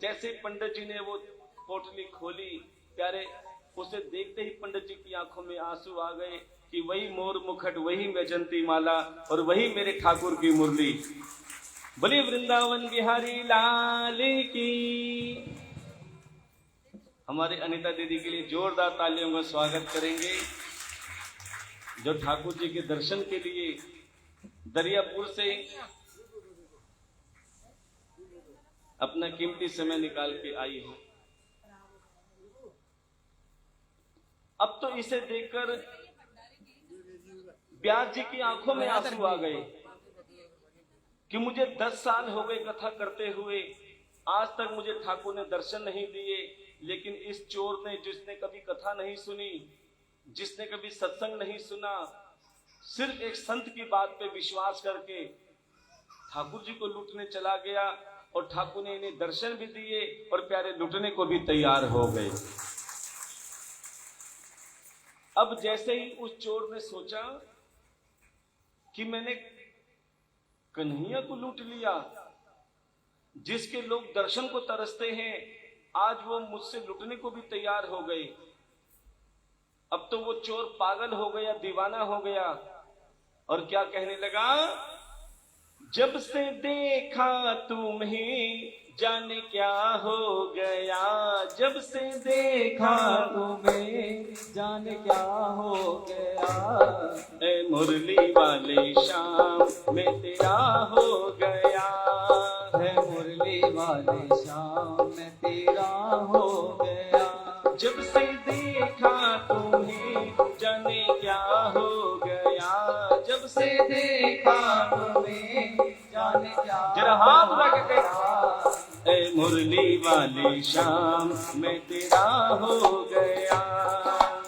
जैसे पंडित जी ने वो पोटली खोली, प्यारे उसे देखते ही पंडित जी की आंखों में आंसू आ गए कि वही मोर मुकुट, वही वैजंती माला और वही मेरे ठाकुर की मुरली। बोले वृंदावन बिहारी लाल की। हमारे अनीता दीदी के लिए जोरदार तालियों का स्वागत करेंगे, जो ठाकुर जी के दर्शन के लिए दरियापुर से अपना कीमती समय निकाल के आई है। अब तो इसे देखकर व्यास जी की आंखों में आंसू आ गए कि मुझे 10 साल हो गए कथा करते हुए, आज तक मुझे ठाकुर ने दर्शन नहीं दिए, लेकिन इस चोर ने, जिसने कभी कथा नहीं सुनी, जिसने कभी सत्संग नहीं सुना, सिर्फ एक संत की बात पे विश्वास करके ठाकुर जी को लूटने चला गया, और ठाकुर ने इन्हें दर्शन भी दिए और प्यारे लूटने को भी तैयार हो गए। अब जैसे ही उस चोर ने सोचा कि मैंने कन्हैया को लूट लिया, जिसके लोग दर्शन को तरसते हैं, आज वो मुझसे लूटने को भी तैयार हो गए। अब तो वो चोर पागल हो गया, दीवाना हो गया, और क्या कहने लगा, जब से देखा तुम्हें जाने क्या हो गया, जब से देखा तुम्हें जाने क्या हो गया, ए मुरली वाले शाम में तेरा हो गया, है मुरली वाले शाम में तेरा हो गया, जब से देखा तुम्हें जाने क्या हो गया, जब से देखा तुम्हें जाने क्या जरा हाथ रख के, ए मुरली वाली शाम में तेरा हो गया,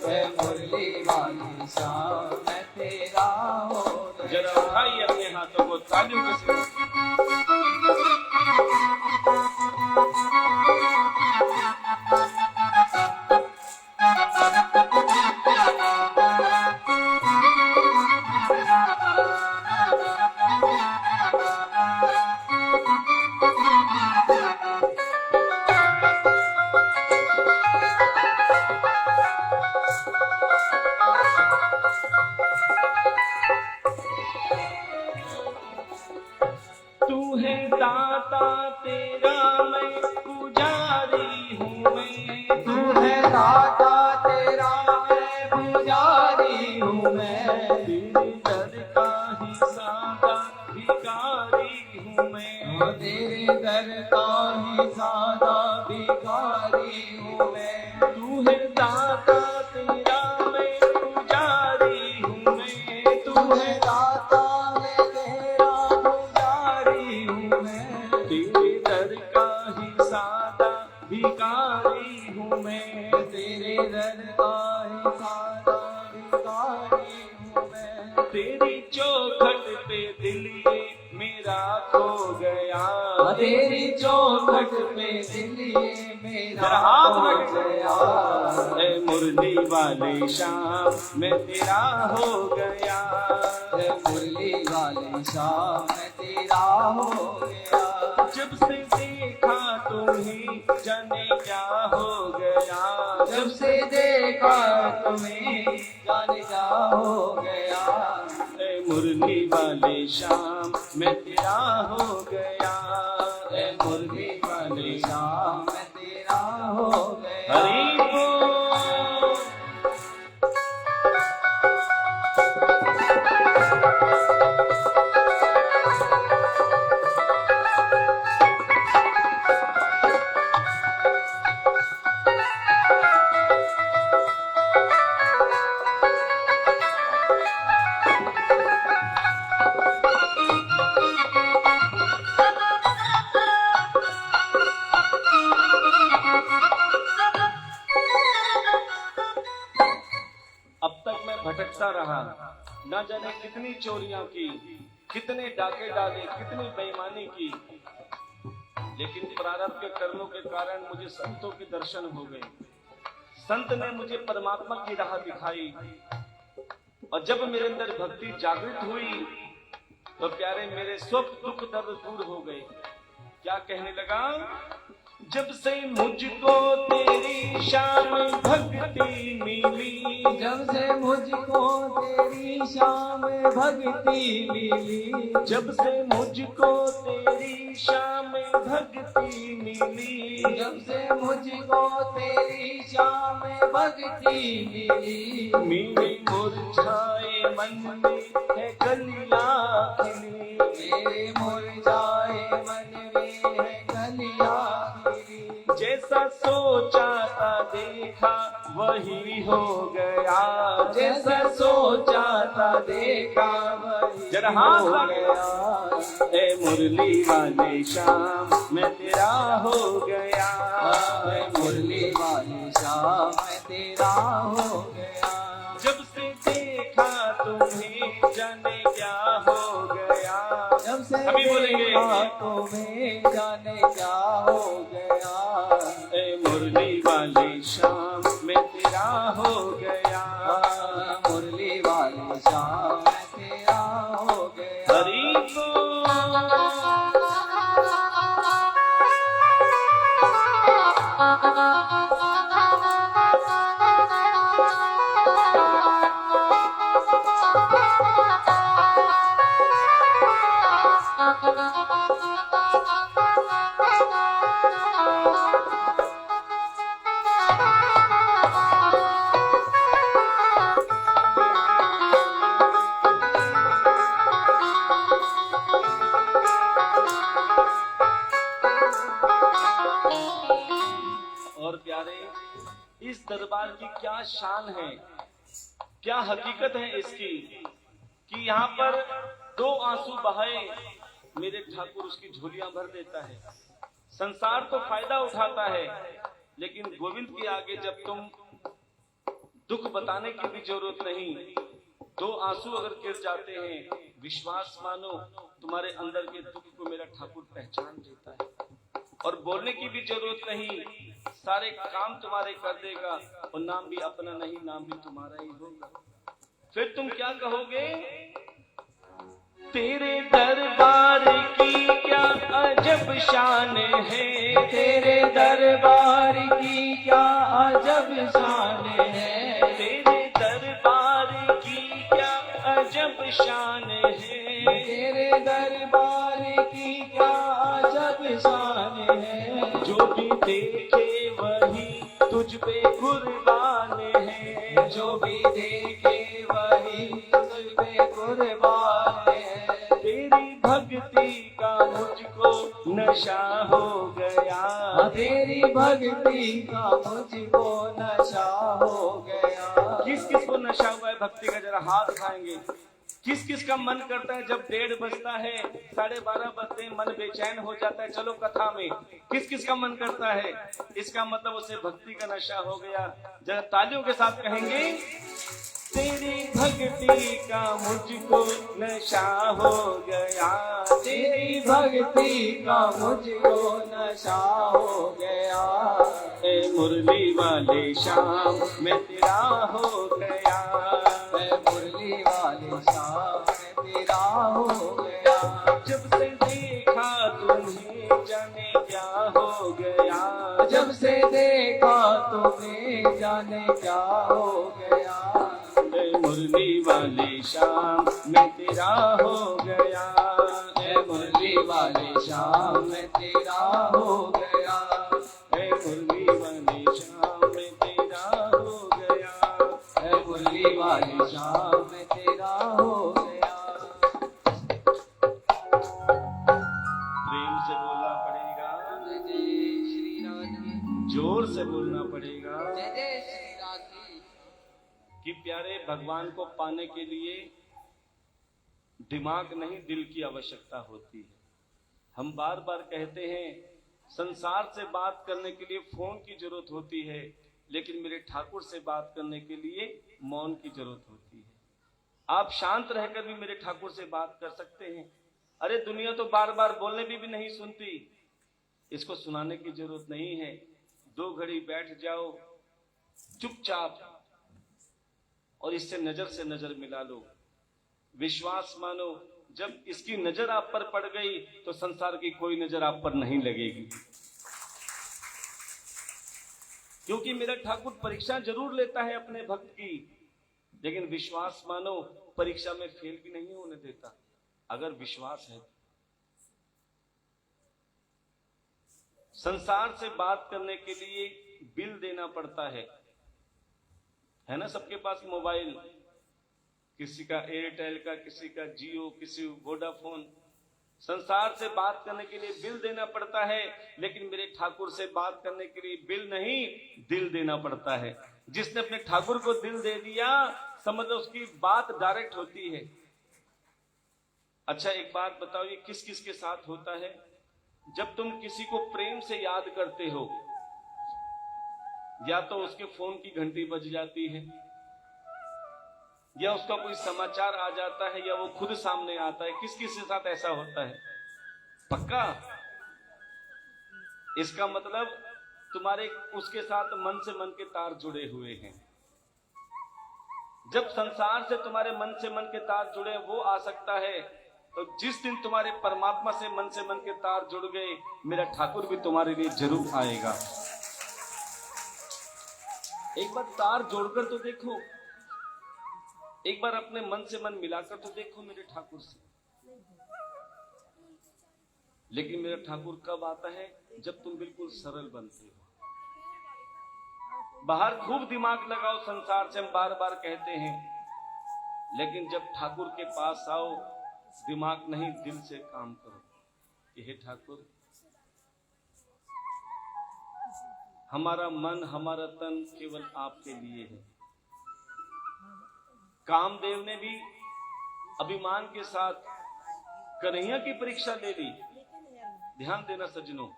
है मुरली वाली शाम में तेरा हो गया। जरा उठाइए अपने हाथों को तालियों के साथ। तू है दाता तेरा मैं पुजारी हूँ मैं, तू है दाता तेरा मैं पुजारी हूँ मैं, तेरे दर का ही सादा भिखारी हूँ मैं, तेरे दर का ही सादा भिखारी हूँ मैं, तू है दाता तेरा मैं पुजारी हूँ मैं, तू है दाता मैं तेरा पुजारी हूँ मैं, तेरे दर का ही सादा भिखारी हूँ मैं, तेरे दर का ही सादा भिखारी हूँ मैं, तेरी चौखट पे दिल ये मेरा खो गया, तेरी चौखट पे दिल ये मेरा जरा हाथ खो रख गया, ए मुरली वाली शाम में तेरा हो गया, है मुरली वाली शाम में तेरा हो गया, जब से देखा तुम्हें जाने क्या हो गया, जब से देखा तुम्हें जाने क्या हो गया। ए मुरली वाले शाम मैं तेरा हो गया, ए मुरली वाले शाम मैं तेरा हो गया। हरि बोल। भटकता रहा, न जाने कितनी चोरियां की, कितने डाके डाले, कितनी बेईमानी की, लेकिन प्रारब्ध के कर्मों के कारण मुझे संतों के दर्शन हो गए। संत ने मुझे परमात्मा की राह दिखाई और जब मेरे अंदर भक्ति जागृत हुई तो प्यारे मेरे सुख दुख दर्द दूर हो गए। क्या कहने लगा, जब से मुझको तेरी शाम भक्ति मिली, जब से मुझको तेरी शाम भक्ति मिली, जब से मुझको तेरी शाम भक्ति मिली, जब से मुझको तेरी शाम भक्ति मिली, मेरे मुरझाए मन में है कलियां खिली, मेरे मुरझाए मन में है कलियां खिली। जैसा सोचा था देखा वही हो गया, जैसा सोचा था देखा वही जरा हाथ हो लगे। गया। ए मुरली वाले शाम मैं तेरा हो गया, ए मुरली वाली शाम मैं तेरा हो गया। जब से देखा तुम्हें जाने क्या हो गया, जब से अभी बोलेंगे। देखा तुम्हें जाने क्या हो गया। ए मुरली वाली शाम मैं तेरा हो गया, मुरली वाली शाम मैं तेरा हो गया। हरि बोल। और प्यारे इस दरबार की क्या शान है, क्या हकीकत है इसकी कि यहाँ पर दो आंसू बहाए मेरे ठाकुर उसकी झोलियां भर देता है। संसार तो फायदा उठाता है, लेकिन गोविंद के आगे जब तुम दुख बताने की भी जरूरत नहीं, दो आंसू अगर गिर जाते हैं, विश्वास मानो तुम्हारे अंदर के दुख को मेरा ठाकुर पहचान देता है और बोलने की भी जरूरत नहीं, सारे काम तुम्हारे कर देगा और नाम भी अपना नहीं, नाम भी तुम्हारा ही होगा। फिर तुम क्या कहोगे, तेरे दरबार की क्या अजब शान है, तेरे दरबार की क्या अजब शान है, तेरे दरबार की क्या अजब शान है, तेरे दरबार की क्या अजब शान है। जो भी देखे वही तुझ पे कुर्बान है, जो भी देखे वही तुझ पे कुर्बान है। तेरी भक्ति का मुझको नशा हो गया, तेरी भक्ति का मुझको नशा हो गया। किस किस को नशा हुआ है भक्ति का, जरा हाथ उठाएंगे। किस किस का मन करता है जब 1:30 बजता है, 12:30 बजते हैं, मन बेचैन हो जाता है, चलो कथा में। किस किस का मन करता है, इसका मतलब उसे भक्ति का नशा हो गया। जरा तालियों के साथ कहेंगे, तेरी भक्ति का मुझको नशा हो गया, तेरी भक्ति का मुझको नशा हो गया। ए मुरली वाले शाम मैं तेरा हो गया, मैं मुरली वाली शाम में तेरा हो गया। जब से देखा तुम्हें जब से देखा तुम्हें जाने क्या हो गया। ए मुरली वाली शाम में तेरा हो गया, ए मुरली वाली शाम में तेरा हो गया। ए मुरली वाली शाम में तेरा हो गया, ए मुरली वाली शाम में तेरा हो गया। प्रेम से बोलना पड़ेगा, जय जय श्री राधे, जोर से बोलना पड़ेगा जय जय श्री राधे। कि प्यारे भगवान को पाने के लिए दिमाग नहीं दिल की आवश्यकता होती है। हम बार बार कहते हैं संसार से बात करने के लिए फोन की जरूरत होती है, लेकिन मेरे ठाकुर से बात करने के लिए मौन की जरूरत होती है। आप शांत रहकर भी मेरे ठाकुर से बात कर सकते हैं। अरे दुनिया तो बार बार बोलने भी नहीं सुनती, इसको सुनाने की जरूरत नहीं है। 2 घड़ी बैठ जाओ चुपचाप और इससे नजर से नजर मिला लो। विश्वास मानो, जब इसकी नजर आप पर पड़ गई तो संसार की कोई नजर आप पर नहीं लगेगी। क्योंकि मेरा ठाकुर परीक्षा जरूर लेता है अपने भक्त की, लेकिन विश्वास मानो परीक्षा में फेल भी नहीं होने देता। अगर विश्वास है, संसार से बात करने के लिए बिल देना पड़ता है ना। सबके पास मोबाइल, किसी का एयरटेल का, किसी का जियो, किसी वोडाफोन। संसार से बात करने के लिए बिल देना पड़ता है, लेकिन मेरे ठाकुर से बात करने के लिए बिल नहीं, दिल देना पड़ता है। जिसने अपने ठाकुर को दिल दे दिया, समझ लो उसकी बात डायरेक्ट होती है। अच्छा एक बात बताओ, ये किस किस के साथ होता है? जब तुम किसी को प्रेम से याद करते हो, या तो उसके फोन की घंटी बज जाती है, या उसका कोई समाचार आ जाता है, या वो खुद सामने आता है। किस किस के साथ ऐसा होता है? पक्का? इसका मतलब तुम्हारे उसके साथ मन से मन के तार जुड़े हुए हैं। जब संसार से तुम्हारे मन से मन के तार जुड़े, वो आ सकता है। तो जिस दिन तुम्हारे परमात्मा से मन के तार जुड़ गए, मेरा ठाकुर भी तुम्हारे लिए जरूर आएगा। एक बार तार जोड़कर तो देखो, एक बार अपने मन से मन मिलाकर तो देखो मेरे ठाकुर से। लेकिन मेरा ठाकुर कब आता है? जब तुम बिल्कुल सरल बनते हो। बाहर खूब दिमाग लगाओ संसार से, हम बार बार कहते हैं, लेकिन जब ठाकुर के पास आओ, दिमाग नहीं दिल से काम करो। यह ठाकुर, हमारा मन हमारा तन केवल आपके लिए है। कामदेव ने भी अभिमान के साथ कन्हैया की परीक्षा ले ली। ध्यान देना सज्जनों,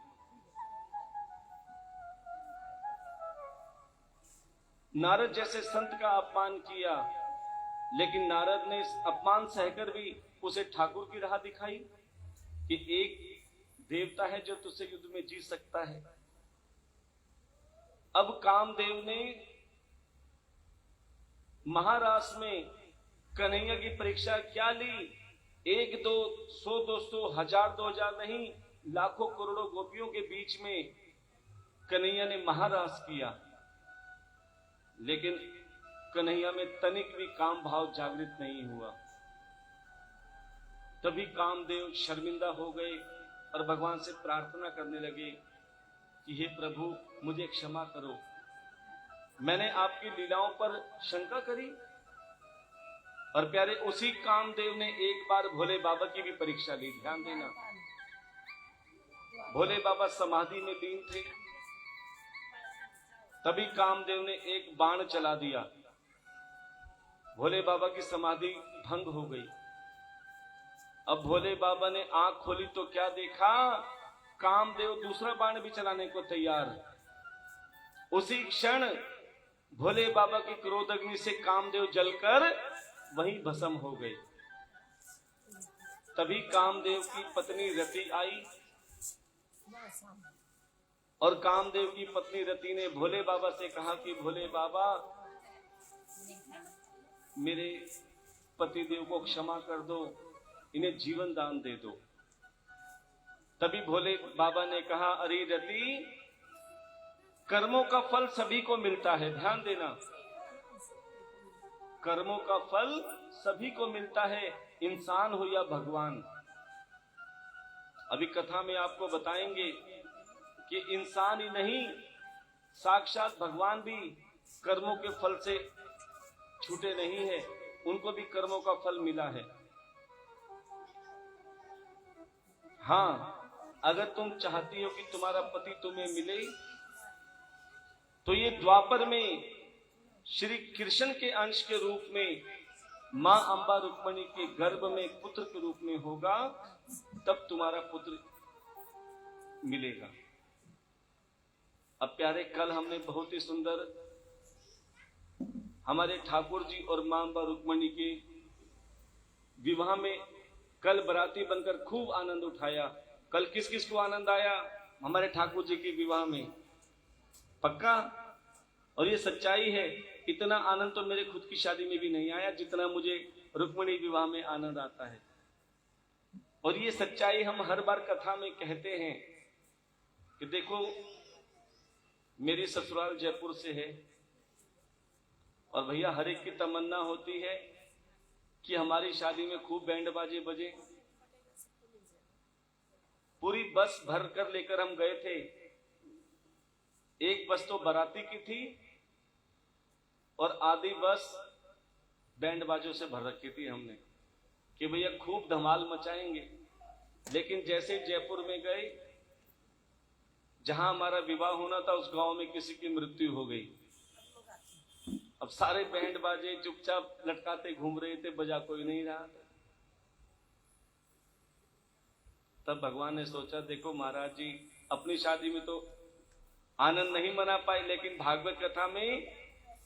नारद जैसे संत का अपमान किया, लेकिन नारद ने इस अपमान सहकर भी उसे ठाकुर की राह दिखाई कि एक देवता है जो तुझसे युद्ध में जीत सकता है। अब कामदेव ने महाराष्ट्र में कन्हैया की परीक्षा क्या ली? 1 2 100 200 1000 2000 नहीं, लाखों करोड़ों गोपियों के बीच में कन्हैया ने महाराष्ट्र किया। लेकिन कन्हैया में तनिक भी काम भाव जागृत नहीं हुआ। तभी कामदेव शर्मिंदा हो गए और भगवान से प्रार्थना करने लगे कि हे प्रभु, मुझे क्षमा करो, मैंने आपकी लीलाओं पर शंका करी। और प्यारे उसी कामदेव ने एक बार भोले बाबा की भी परीक्षा ली। ध्यान देना, भोले बाबा समाधि में लीन थे, तभी कामदेव ने एक बाण चला दिया, भोले बाबा की समाधि भंग हो गई। अब भोले बाबा ने आंख खोली तो क्या देखा? कामदेव दूसरा बाण भी चलाने को तैयार। उसी क्षण भोले बाबा की क्रोध अग्नि से कामदेव जलकर वहीं भस्म हो गए। तभी कामदेव की पत्नी रति आई और कामदेव की पत्नी रति ने भोले बाबा से कहा कि भोले बाबा, मेरे पतिदेव को क्षमा कर दो, इन्हें जीवन दान दे दो। तभी भोले बाबा ने कहा, अरे रति, कर्मों का फल सभी को मिलता है, ध्यान देना। कर्मों का फल सभी को मिलता है, इंसान हो या भगवान। अभी कथा में आपको बताएंगे कि इंसान ही नहीं, साक्षात भगवान भी कर्मों के फल से छूटे नहीं है, उनको भी कर्मों का फल मिला है। हाँ, अगर तुम चाहती हो कि तुम्हारा पति तुम्हें मिले, तो ये द्वापर में श्री कृष्ण के अंश के रूप में मां अंबा रुक्मणी के गर्भ में पुत्र के रूप में होगा, तब तुम्हारा पुत्र मिलेगा। अब प्यारे, कल हमने बहुत ही सुंदर हमारे ठाकुर जी और मां अंबा रुक्मणी के विवाह में कल बराती बनकर खूब आनंद उठाया। कल किस किस को आनंद आया हमारे ठाकुर जी के विवाह में? पक्का? और ये सच्चाई है, इतना आनंद तो मेरे खुद की शादी में भी नहीं आया जितना मुझे रुक्मणी विवाह में आनंद आता है। और ये सच्चाई हम हर बार कथा में कहते हैं कि देखो, मेरी ससुराल जयपुर से है और भैया हर एक की तमन्ना होती है कि हमारी शादी में खूब बैंड बाजे बजे। पूरी बस भर कर लेकर हम गए थे। एक बस तो बाराती की थी और आधी बस बैंड बाजों से भर रखी थी हमने कि भैया खूब धमाल मचाएंगे। लेकिन जैसे जयपुर में गए, जहां हमारा विवाह होना था, उस गांव में किसी की मृत्यु हो गई। अब सारे बैंड बाजे चुपचाप लटकाते घूम रहे थे, बजा कोई नहीं रहा था। तब भगवान ने सोचा, देखो महाराज जी अपनी शादी में तो आनंद नहीं मना पाए, लेकिन भागवत कथा में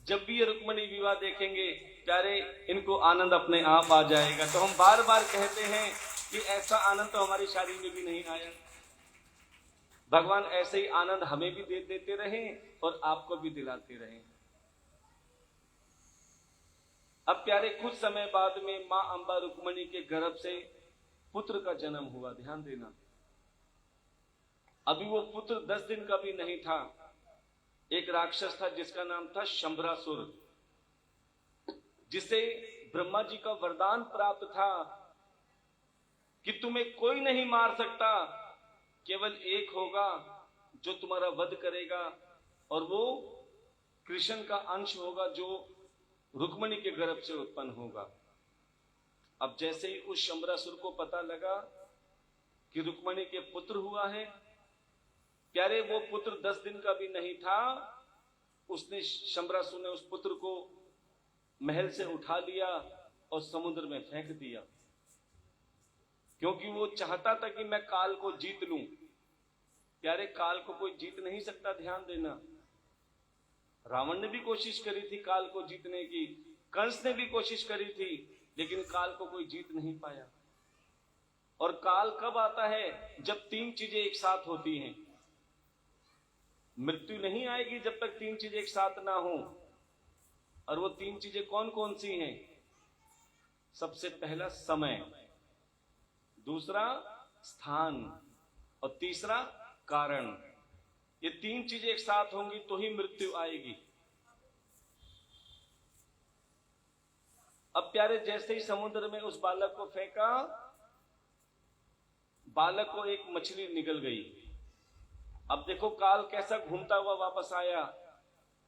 जब भी ये रुक्मणी विवाह देखेंगे प्यारे, इनको आनंद अपने आप आ जाएगा। तो हम बार बार कहते हैं कि ऐसा आनंद तो हमारी शादी में भी नहीं आया। भगवान ऐसे ही आनंद हमें भी दे देते रहें और आपको भी दिलाते रहें। अब प्यारे, कुछ समय बाद में मां अंबा रुक्मणी के गर्भ से पुत्र का जन्म हुआ। ध्यान देना, अभी वो पुत्र 10 दिन का भी नहीं था। एक राक्षस था जिसका नाम था शंभरासुर, जिसे ब्रह्मा जी का वरदान प्राप्त था कि तुम्हें कोई नहीं मार सकता, केवल एक होगा जो तुम्हारा वध करेगा, और वो कृष्ण का अंश होगा जो रुक्मणी के गर्भ से उत्पन्न होगा। अब जैसे ही उस शंभरासुर को पता लगा कि रुक्मणी के पुत्र हुआ है, प्यारे वो पुत्र 10 दिन का भी नहीं था, उसने शंभरासुर ने उस पुत्र को महल से उठा लिया और समुद्र में फेंक दिया, क्योंकि वो चाहता था कि मैं काल को जीत लूं। प्यारे, काल को कोई जीत नहीं सकता, ध्यान देना। रावण ने भी कोशिश करी थी काल को जीतने की, कंस ने भी कोशिश करी थी, लेकिन काल को कोई जीत नहीं पाया। और काल कब आता है? जब 3 चीजें एक साथ होती हैं। मृत्यु नहीं आएगी जब तक 3 चीजें एक साथ ना हो। और वो 3 चीजें कौन कौन सी हैं? सबसे पहला समय, दूसरा स्थान और तीसरा कारण। ये 3 चीजें एक साथ होंगी तो ही मृत्यु आएगी। अब प्यारे, जैसे ही समुद्र में उस बालक को फेंका, बालक को एक मछली निकल गई। अब देखो काल कैसा घूमता हुआ वापस आया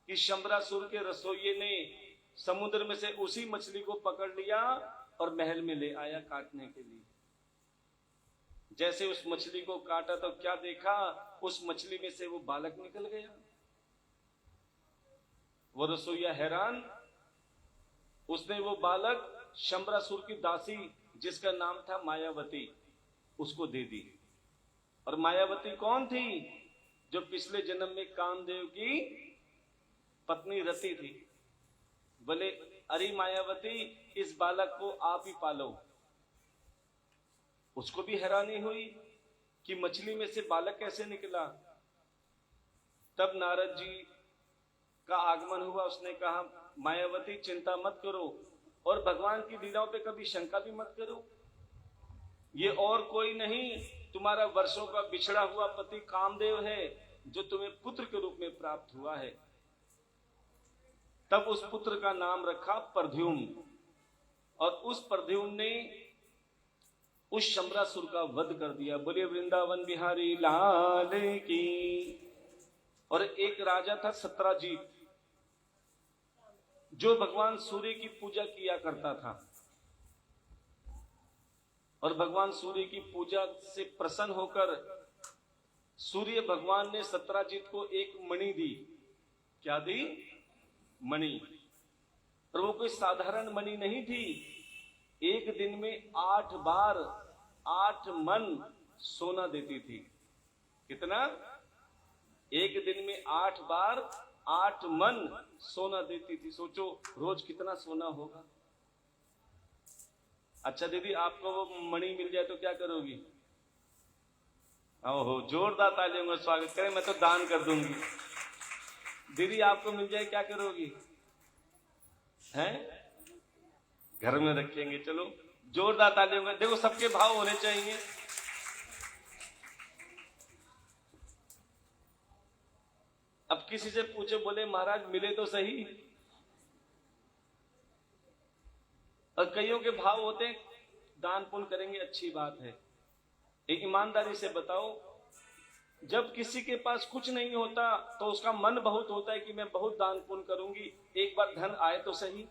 कि शंभरासुर के रसोइये ने समुद्र में से उसी मछली को पकड़ लिया और महल में ले आया काटने के लिए। जैसे उस मछली को काटा तो क्या देखा? उस मछली में से वो बालक निकल गया। वो रसोइया हैरान, उसने वो बालक शंभरासुर की दासी जिसका नाम था मायावती, उसको दे दी। और मायावती कौन थी? जो पिछले जन्म में कामदेव की पत्नी रति थी। बोले, अरे मायावती, इस बालक को आप ही पालो। उसको भी हैरानी हुई कि मछली में से बालक कैसे निकला। तब नारद जी का आगमन हुआ। उसने कहा, मायावती चिंता मत करो और भगवान की लीलाओं पे कभी शंका भी मत करो। ये और कोई नहीं, तुम्हारा वर्षों का बिछड़ा हुआ पति कामदेव है, जो तुम्हें पुत्र के रूप में प्राप्त हुआ है। तब उस पुत्र का नाम रखा प्रद्युम्न, और उस प्रद्युम्न ने उस शंबरासुर का वध कर दिया। बोलिए वृंदावन बिहारी लाल की। और एक राजा था सत्राजीत, जो भगवान सूर्य की पूजा किया करता था, और भगवान सूर्य की पूजा से प्रसन्न होकर सूर्य भगवान ने सत्राजीत को एक मणि दी। क्या दी? मणि। पर वो कोई साधारण मणि नहीं थी। एक दिन में 8 बार 8 मन सोना देती थी। कितना? एक दिन में 8 बार 8 मन सोना देती थी। सोचो रोज कितना सोना होगा। अच्छा दीदी, आपको वो मणि मिल जाए तो क्या करोगी? ओहो, जोरदार तालियों का स्वागत करें। मैं तो दान कर दूंगी। दीदी आपको मिल जाए क्या करोगी? हैं? घर में रखेंगे। चलो जोरदार तालियों का, देखो सबके भाव होने चाहिए। अब किसी से पूछे, बोले महाराज मिले तो सही। और कईयों के भाव होते हैं दान पुण्य करेंगे, अच्छी बात है। एक ईमानदारी से बताओ, जब किसी के पास कुछ नहीं होता तो उसका मन बहुत होता है कि मैं बहुत दान पुण्य करूंगी, एक बार धन आए तो सही।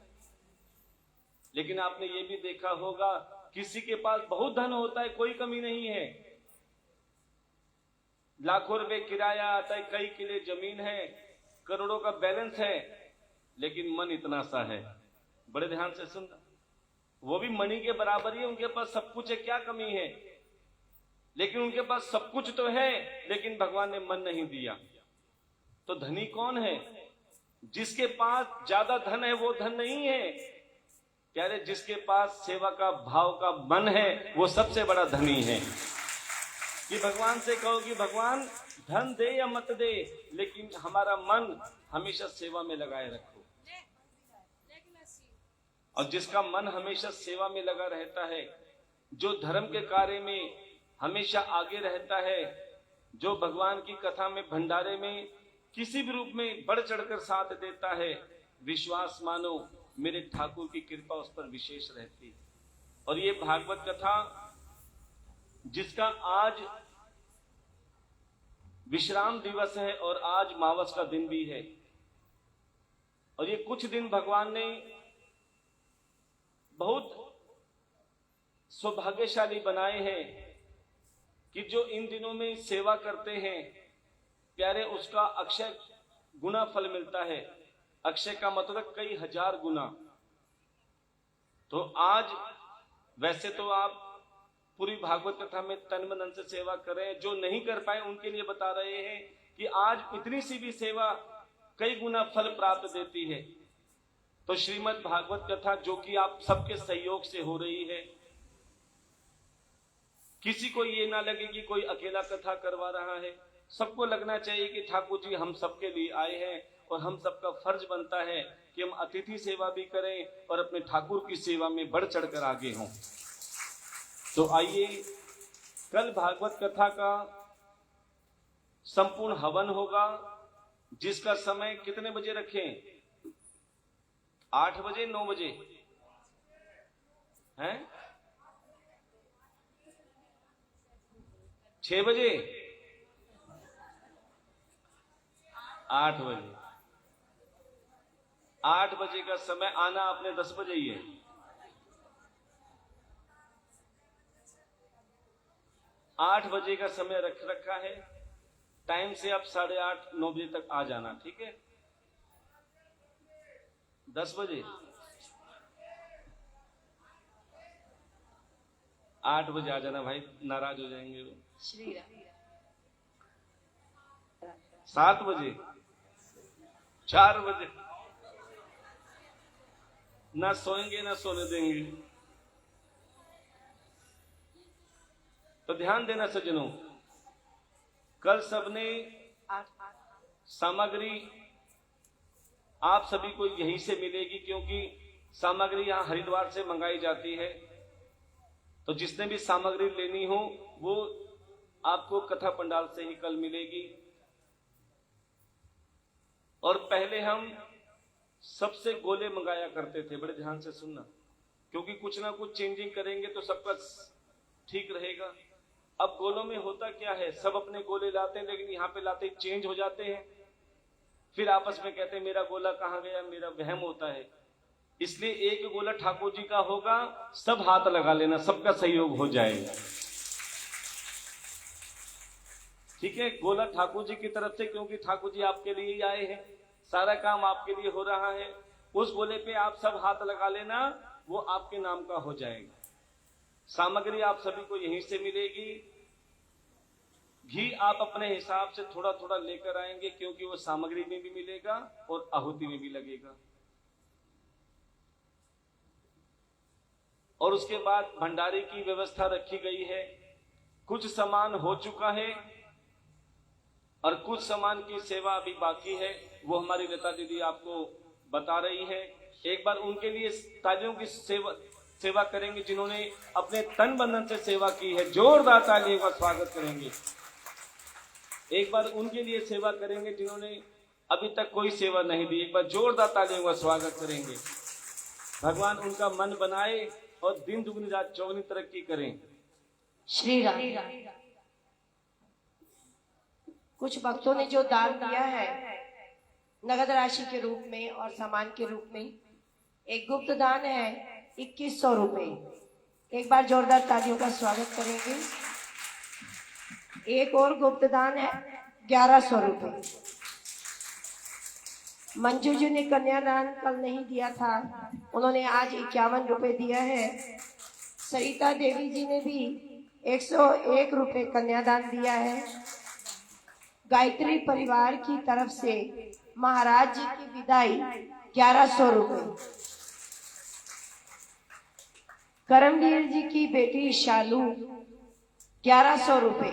लेकिन आपने ये भी देखा होगा, किसी के पास बहुत धन होता है, कोई कमी नहीं है, लाखों रुपए किराया आता है, कई किले जमीन है, करोड़ों का बैलेंस है, लेकिन मन इतना सा है। बड़े ध्यान से सुनना, वो भी मणि के बराबर ही है, उनके पास सब कुछ है, क्या कमी है? लेकिन उनके पास सब कुछ तो है, लेकिन भगवान ने मन नहीं दिया। तो धनी कौन है? जिसके पास ज्यादा धन है वो धन नहीं है, कह रहे जिसके पास सेवा का भाव का मन है वो सबसे बड़ा धनी है। कि भगवान से कहो कि भगवान धन दे या मत दे, लेकिन हमारा मन हमेशा सेवा में लगाए रखो। और जिसका मन हमेशा सेवा में लगा रहता है, जो धर्म के कार्य में हमेशा आगे रहता है, जो भगवान की कथा में भंडारे में किसी भी रूप में बढ़ चढ़कर साथ देता है, विश्वास मानो मेरे ठाकुर की कृपा उस पर विशेष रहती। और ये भागवत कथा जिसका आज विश्राम दिवस है और आज मावस का दिन भी है, और ये कुछ दिन भगवान ने बहुत सौभाग्यशाली बनाए हैं कि जो इन दिनों में सेवा करते हैं प्यारे, उसका अक्षय गुना फल मिलता है। अक्षय का मतलब कई हजार गुना। तो आज वैसे तो आप पूरी भागवत कथा में तन मन धन से सेवा करें, जो नहीं कर पाए उनके लिए बता रहे हैं कि आज इतनी सी भी सेवा कई गुना फल प्राप्त देती है। तो श्रीमद् भागवत कथा जो कि आप सबके सहयोग से हो रही है, किसी को ये ना लगे कि कोई अकेला कथा करवा रहा है, सबको लगना चाहिए कि ठाकुर जी हम सबके लिए आए हैं, और हम सबका फर्ज बनता है कि हम अतिथि सेवा भी करें और अपने ठाकुर की सेवा में बढ़ चढ़कर आगे हों। तो आइए, कल भागवत कथा का संपूर्ण हवन होगा, जिसका समय कितने बजे रखें? 8 बजे, 9 बजे हैं? 6 बजे? 8 बजे। 8 बजे का समय, आना आपने 10 बजे ही है। 8 बजे का समय रख रखा है। टाइम से आप 8:30 9 बजे तक आ जाना, ठीक है? 10 बजे 8 बजे आ जाना भाई, नाराज हो जाएंगे वो। 7 बजे 4 बजे ना सोएंगे ना सोने देंगे। तो ध्यान देना सज्जनों, कल सबने सामग्री आप सभी को यहीं से मिलेगी, क्योंकि सामग्री यहां हरिद्वार से मंगाई जाती है। तो जिसने भी सामग्री लेनी हो वो आपको कथा पंडाल से ही कल मिलेगी। और पहले हम सबसे गोले मंगाया करते थे, बड़े ध्यान से सुनना, क्योंकि कुछ ना कुछ चेंजिंग करेंगे तो सबका ठीक रहेगा। अब गोलों में होता क्या है, सब अपने गोले लाते हैं, लेकिन यहाँ पे लाते ही चेंज हो जाते हैं, फिर आपस में कहते हैं मेरा गोला कहाँ गया, मेरा वहम होता है। इसलिए एक गोला ठाकुर जी का होगा, सब हाथ लगा लेना, सबका सहयोग हो जाएगा। ठीक है, गोला ठाकुर जी की तरफ से, क्योंकि ठाकुर जी आपके लिए ही आए हैं, सारा काम आपके लिए हो रहा है। उस गोले पे आप सब हाथ लगा लेना, वो आपके नाम का हो जाएगा। सामग्री आप सभी को यहीं से मिलेगी। घी आप अपने हिसाब से थोड़ा थोड़ा लेकर आएंगे, क्योंकि वो सामग्री में भी मिलेगा और आहुति में भी लगेगा। और उसके बाद भंडारे की व्यवस्था रखी गई है। कुछ सामान हो चुका है और कुछ सामान की सेवा अभी बाकी है, वो हमारी लता दीदी आपको बता रही है। एक बार उनके लिए तालियों की सेवा करेंगे, जिन्होंने अपने तन बंधन से सेवा की है, जोरदार तालियों का स्वागत करेंगे। एक बार उनके लिए सेवा करेंगे जिन्होंने अभी तक कोई सेवा नहीं दी, एक बार जोरदार तालियों का स्वागत करेंगे। भगवान उनका मन बनाए और दिन दुगनी रात चौगुनी तरक्की करें। श्री राम। कुछ भक्तों ने जो दान दिया है नगद राशि के रूप में और सामान के रूप में, एक गुप्त दान है 2100 रुपए। एक बार जोरदार तालियों का स्वागत करेंगे। एक और गुप्त दान है 1100 रुपए। मंजू जी ने कन्यादान कल नहीं दिया था, उन्होंने आज 51 रुपए दिया है। सरिता देवी जी ने भी 101 रुपए कन्यादान दिया है। गायत्री परिवार की तरफ से महाराज जी की विदाई 1100 रुपए। करमवीर जी की बेटी शालू 1100 रुपए।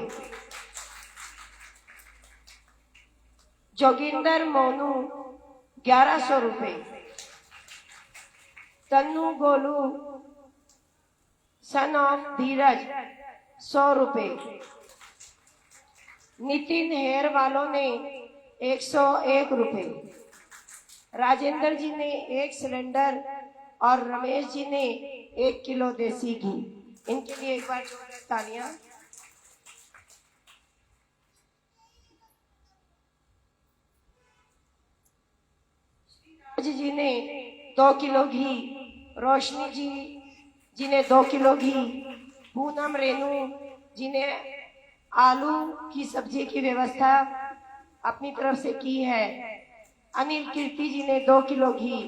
जोगिंदर मोनू 1100 रुपए। तन्नू गोलू सन ऑफ धीरज 100 रुपए। नितिन हेयर वालों ने 101 रुपए। राजेंद्र जी ने 1 सिलेंडर और रमेश जी ने 1 किलो देसी घी। इनके लिए एक बार जोरदार तालियां। जी ने 2 किलो घी, रोशनी जी ने 2 किलो घी, पूनम रेनू जी ने आलू की सब्जी की व्यवस्था अपनी तरफ से की है। अनिल कीर्ति जी ने 2 किलो घी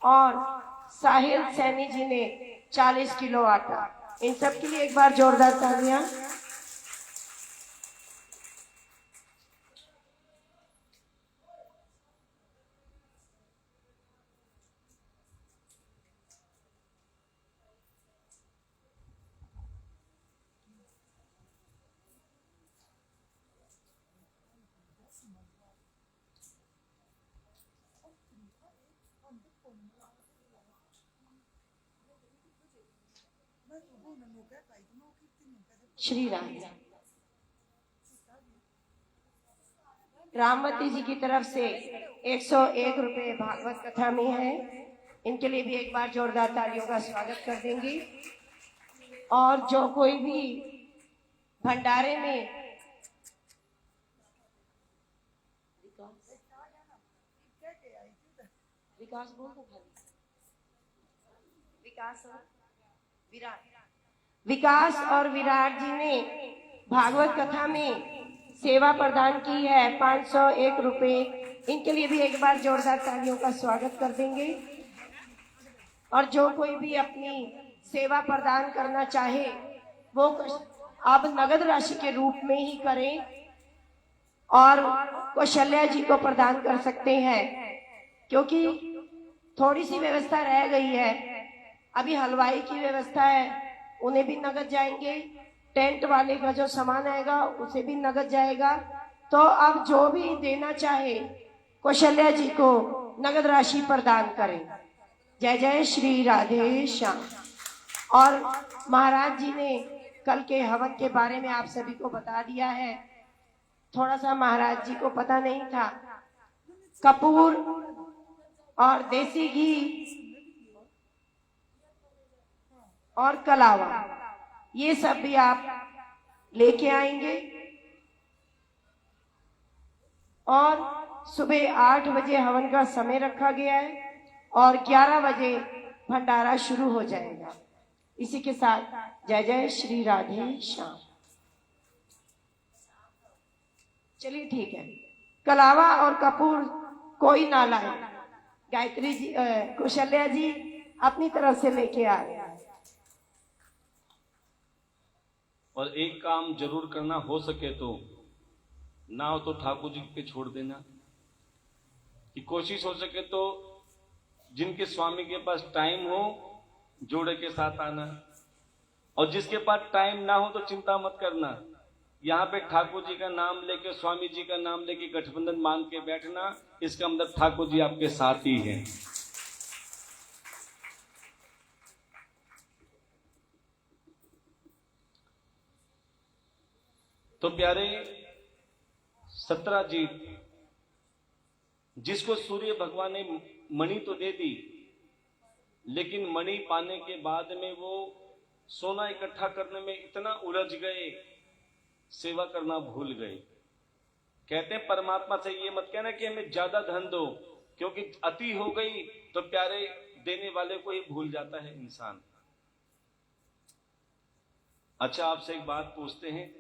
और साहिल सैनी जी ने 40 किलो आटा। इन सब के लिए एक बार जोरदार तालियां। श्री राम। रामवती जी की तरफ से 101 रुपए भागवत कथा में है। इनके लिए भी एक बार जोरदार तालियों का स्वागत कर देंगे। और जो कोई भी भंडारे में विकास बोल दो, विकास और विराट जी ने भागवत कथा में सेवा प्रदान की है 501 रुपए। इनके लिए भी एक बार जोरदार तालियों का स्वागत कर देंगे। और जो कोई भी अपनी सेवा प्रदान करना चाहे वो अब नगद राशि के रूप में ही करें और कौशल्या जी को प्रदान कर सकते हैं, क्योंकि थोड़ी सी व्यवस्था रह गई है। अभी हलवाई की व्यवस्था है, उन्हें भी नगद जाएंगे। टेंट वाले का जो सामान आएगा उसे भी नगद जाएगा। तो अब जो भी देना चाहे कौशल्या जी को नगद राशि प्रदान करें। जय जय श्री राधे श्याम। और महाराज जी ने कल के हवन के बारे में आप सभी को बता दिया है। थोड़ा सा महाराज जी को पता नहीं था, कपूर और देसी घी और कलावा, ये सब भी आप लेके आएंगे। और सुबह 8 बजे हवन का समय रखा गया है और 11 बजे भंडारा शुरू हो जाएगा। इसी के साथ जय जय श्री राधे श्याम। चलिए ठीक है, कलावा और कपूर कोई ना लाए, गायत्री जी कौशल्या जी अपनी तरफ से लेके आ रहे हैं। और एक काम जरूर करना, हो सके तो ना हो तो ठाकुर जी पे छोड़ देना, कि कोशिश हो सके तो जिनके स्वामी के पास टाइम हो जोड़े के साथ आना, और जिसके पास टाइम ना हो तो चिंता मत करना, यहाँ पे ठाकुर जी का नाम लेके, स्वामी जी का नाम लेके गठबंधन मान के बैठना, इसका मतलब ठाकुर जी आपके साथ ही हैं। तो प्यारे 17 जीत, जिसको सूर्य भगवान ने मणि तो दे दी, लेकिन मणि पाने के बाद में वो सोना इकट्ठा करने में इतना उलझ गए, सेवा करना भूल गए। कहते हैं परमात्मा से ये मत कहना कि हमें ज्यादा धन दो, क्योंकि अति हो गई तो प्यारे देने वाले को ही भूल जाता है इंसान। अच्छा, आपसे एक बात पूछते हैं,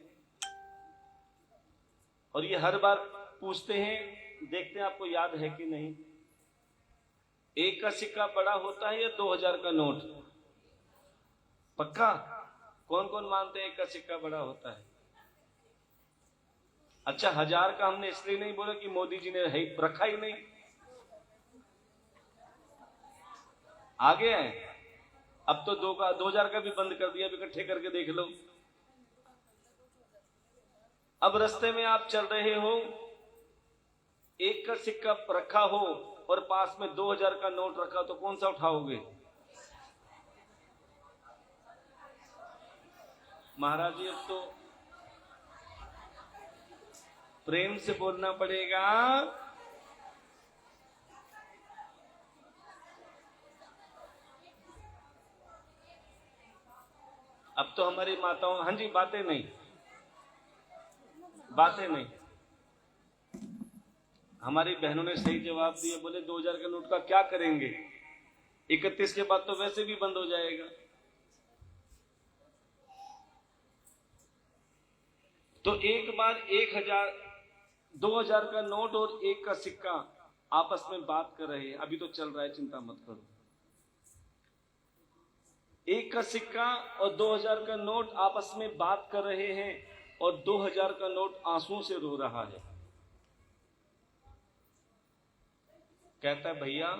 और ये हर बार पूछते हैं, देखते हैं आपको याद है कि नहीं। 1 का सिक्का बड़ा होता है या 2000 का नोट? पक्का? कौन कौन मानते हैं 1 का सिक्का बड़ा होता है? अच्छा, 1000 का हमने इसलिए नहीं बोला कि मोदी जी ने रखा ही नहीं, आगे है। अब तो 2000 का भी बंद कर दिया, इकट्ठे करके देख लो। अब रास्ते में आप चल रहे हो, 1 का सिक्का रखा हो और पास में 2000 का नोट रखा, तो कौन सा उठाओगे? महाराज जी, अब तो प्रेम से बोलना पड़ेगा। अब तो हमारी माताओं, हाँ जी, बातें नहीं। हमारी बहनों ने सही जवाब दिए, बोले 2000 के नोट का क्या करेंगे, 31 के बाद तो वैसे भी बंद हो जाएगा। तो एक बार 2000 का नोट और 1 का सिक्का आपस में बात कर रहे हैं, अभी तो चल रहा है, चिंता मत करो। 1 का सिक्का और 2000 का नोट आपस में बात कर रहे हैं, और 2000 का नोट आंसुओं से रो रहा है। कहता है, भैया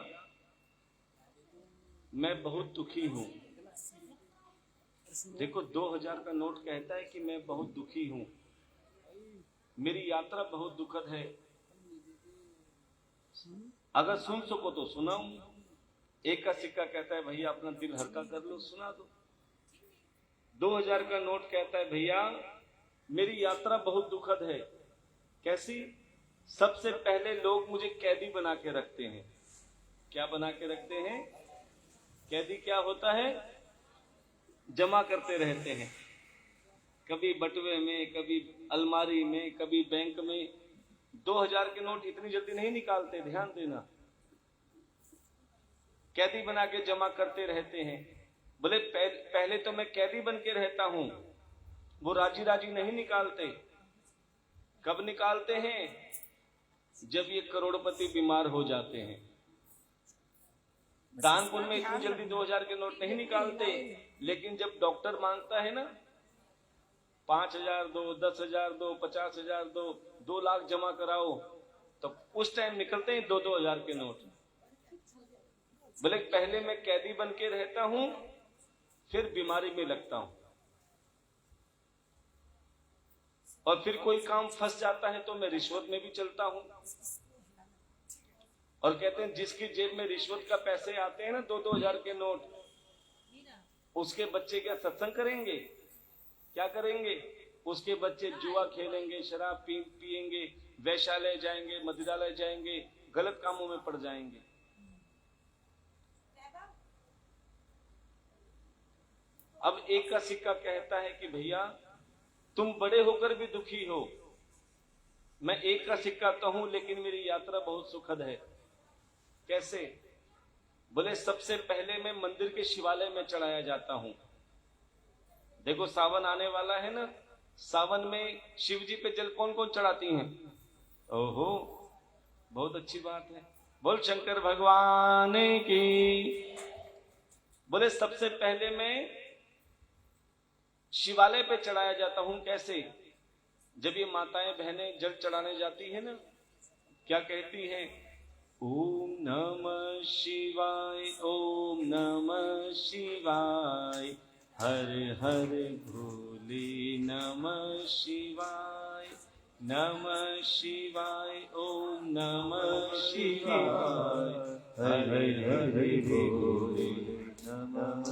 मैं बहुत दुखी हूं। देखो, 2000 का नोट कहता है कि मैं बहुत दुखी हूं, मेरी यात्रा बहुत दुखद है, अगर सुन सको तो सुनाऊं। 1 का सिक्का कहता है, भैया अपना दिल हल्का कर लो, सुना दो। 2000 का नोट कहता है, भैया मेरी यात्रा बहुत दुखद है। कैसी? सबसे पहले लोग मुझे कैदी बना के रखते हैं। क्या बना के रखते हैं? कैदी क्या होता है? जमा करते रहते हैं, कभी बटुए में, कभी अलमारी में, कभी बैंक में। 2000 के नोट इतनी जल्दी नहीं निकालते, ध्यान देना। कैदी बना के जमा करते रहते हैं। बोले पहले तो मैं कैदी बन के रहता हूं, वो राजी राजी नहीं निकालते। कब निकालते हैं? जब ये करोड़पति बीमार हो जाते हैं। दान पुण्य में इतनी जल्दी 2000 के नोट नहीं निकालते, लेकिन जब डॉक्टर मांगता है ना, 5000 दो, 10,000 दो, 50,000 दो, 2 लाख जमा कराओ, तो उस टाइम निकलते हैं 2-2 हजार के नोट। बोले पहले मैं कैदी बन के रहता हूं, फिर बीमारी में लगता हूं, और फिर कोई काम फंस जाता है तो मैं रिश्वत में भी चलता हूं। और कहते हैं जिसकी जेब में रिश्वत का पैसे आते हैं ना, 2-2 हजार के नोट, उसके बच्चे क्या सत्संग करेंगे? क्या करेंगे? उसके बच्चे जुआ खेलेंगे, शराब पिएंगे, वैश्यालय जाएंगे, मदिरालय जाएंगे, गलत कामों में पड़ जाएंगे। अब एक का सिक्का कहता है कि भैया तुम बड़े होकर भी दुखी हो, मैं एक का सिक्का तो हूं लेकिन मेरी यात्रा बहुत सुखद है। कैसे? बोले सबसे पहले मैं मंदिर के शिवालय में चढ़ाया जाता हूं। देखो सावन आने वाला है ना, सावन में शिव जी पे जल कौन कौन चढ़ाती हैं? ओहो, बहुत अच्छी बात है, बोल शंकर भगवान की। बोले सबसे पहले मैं शिवालय पे चढ़ाया जाता हूं। कैसे? जब ये माताएं बहनें जल चढ़ाने जाती है ना, क्या कहती हैं? ओम नमः शिवाय, ओम नमः शिवाय, हर हर भोले नमः शिवाय, नमः शिवाय, ओम नमः शिवाय, हर हर भोले नमः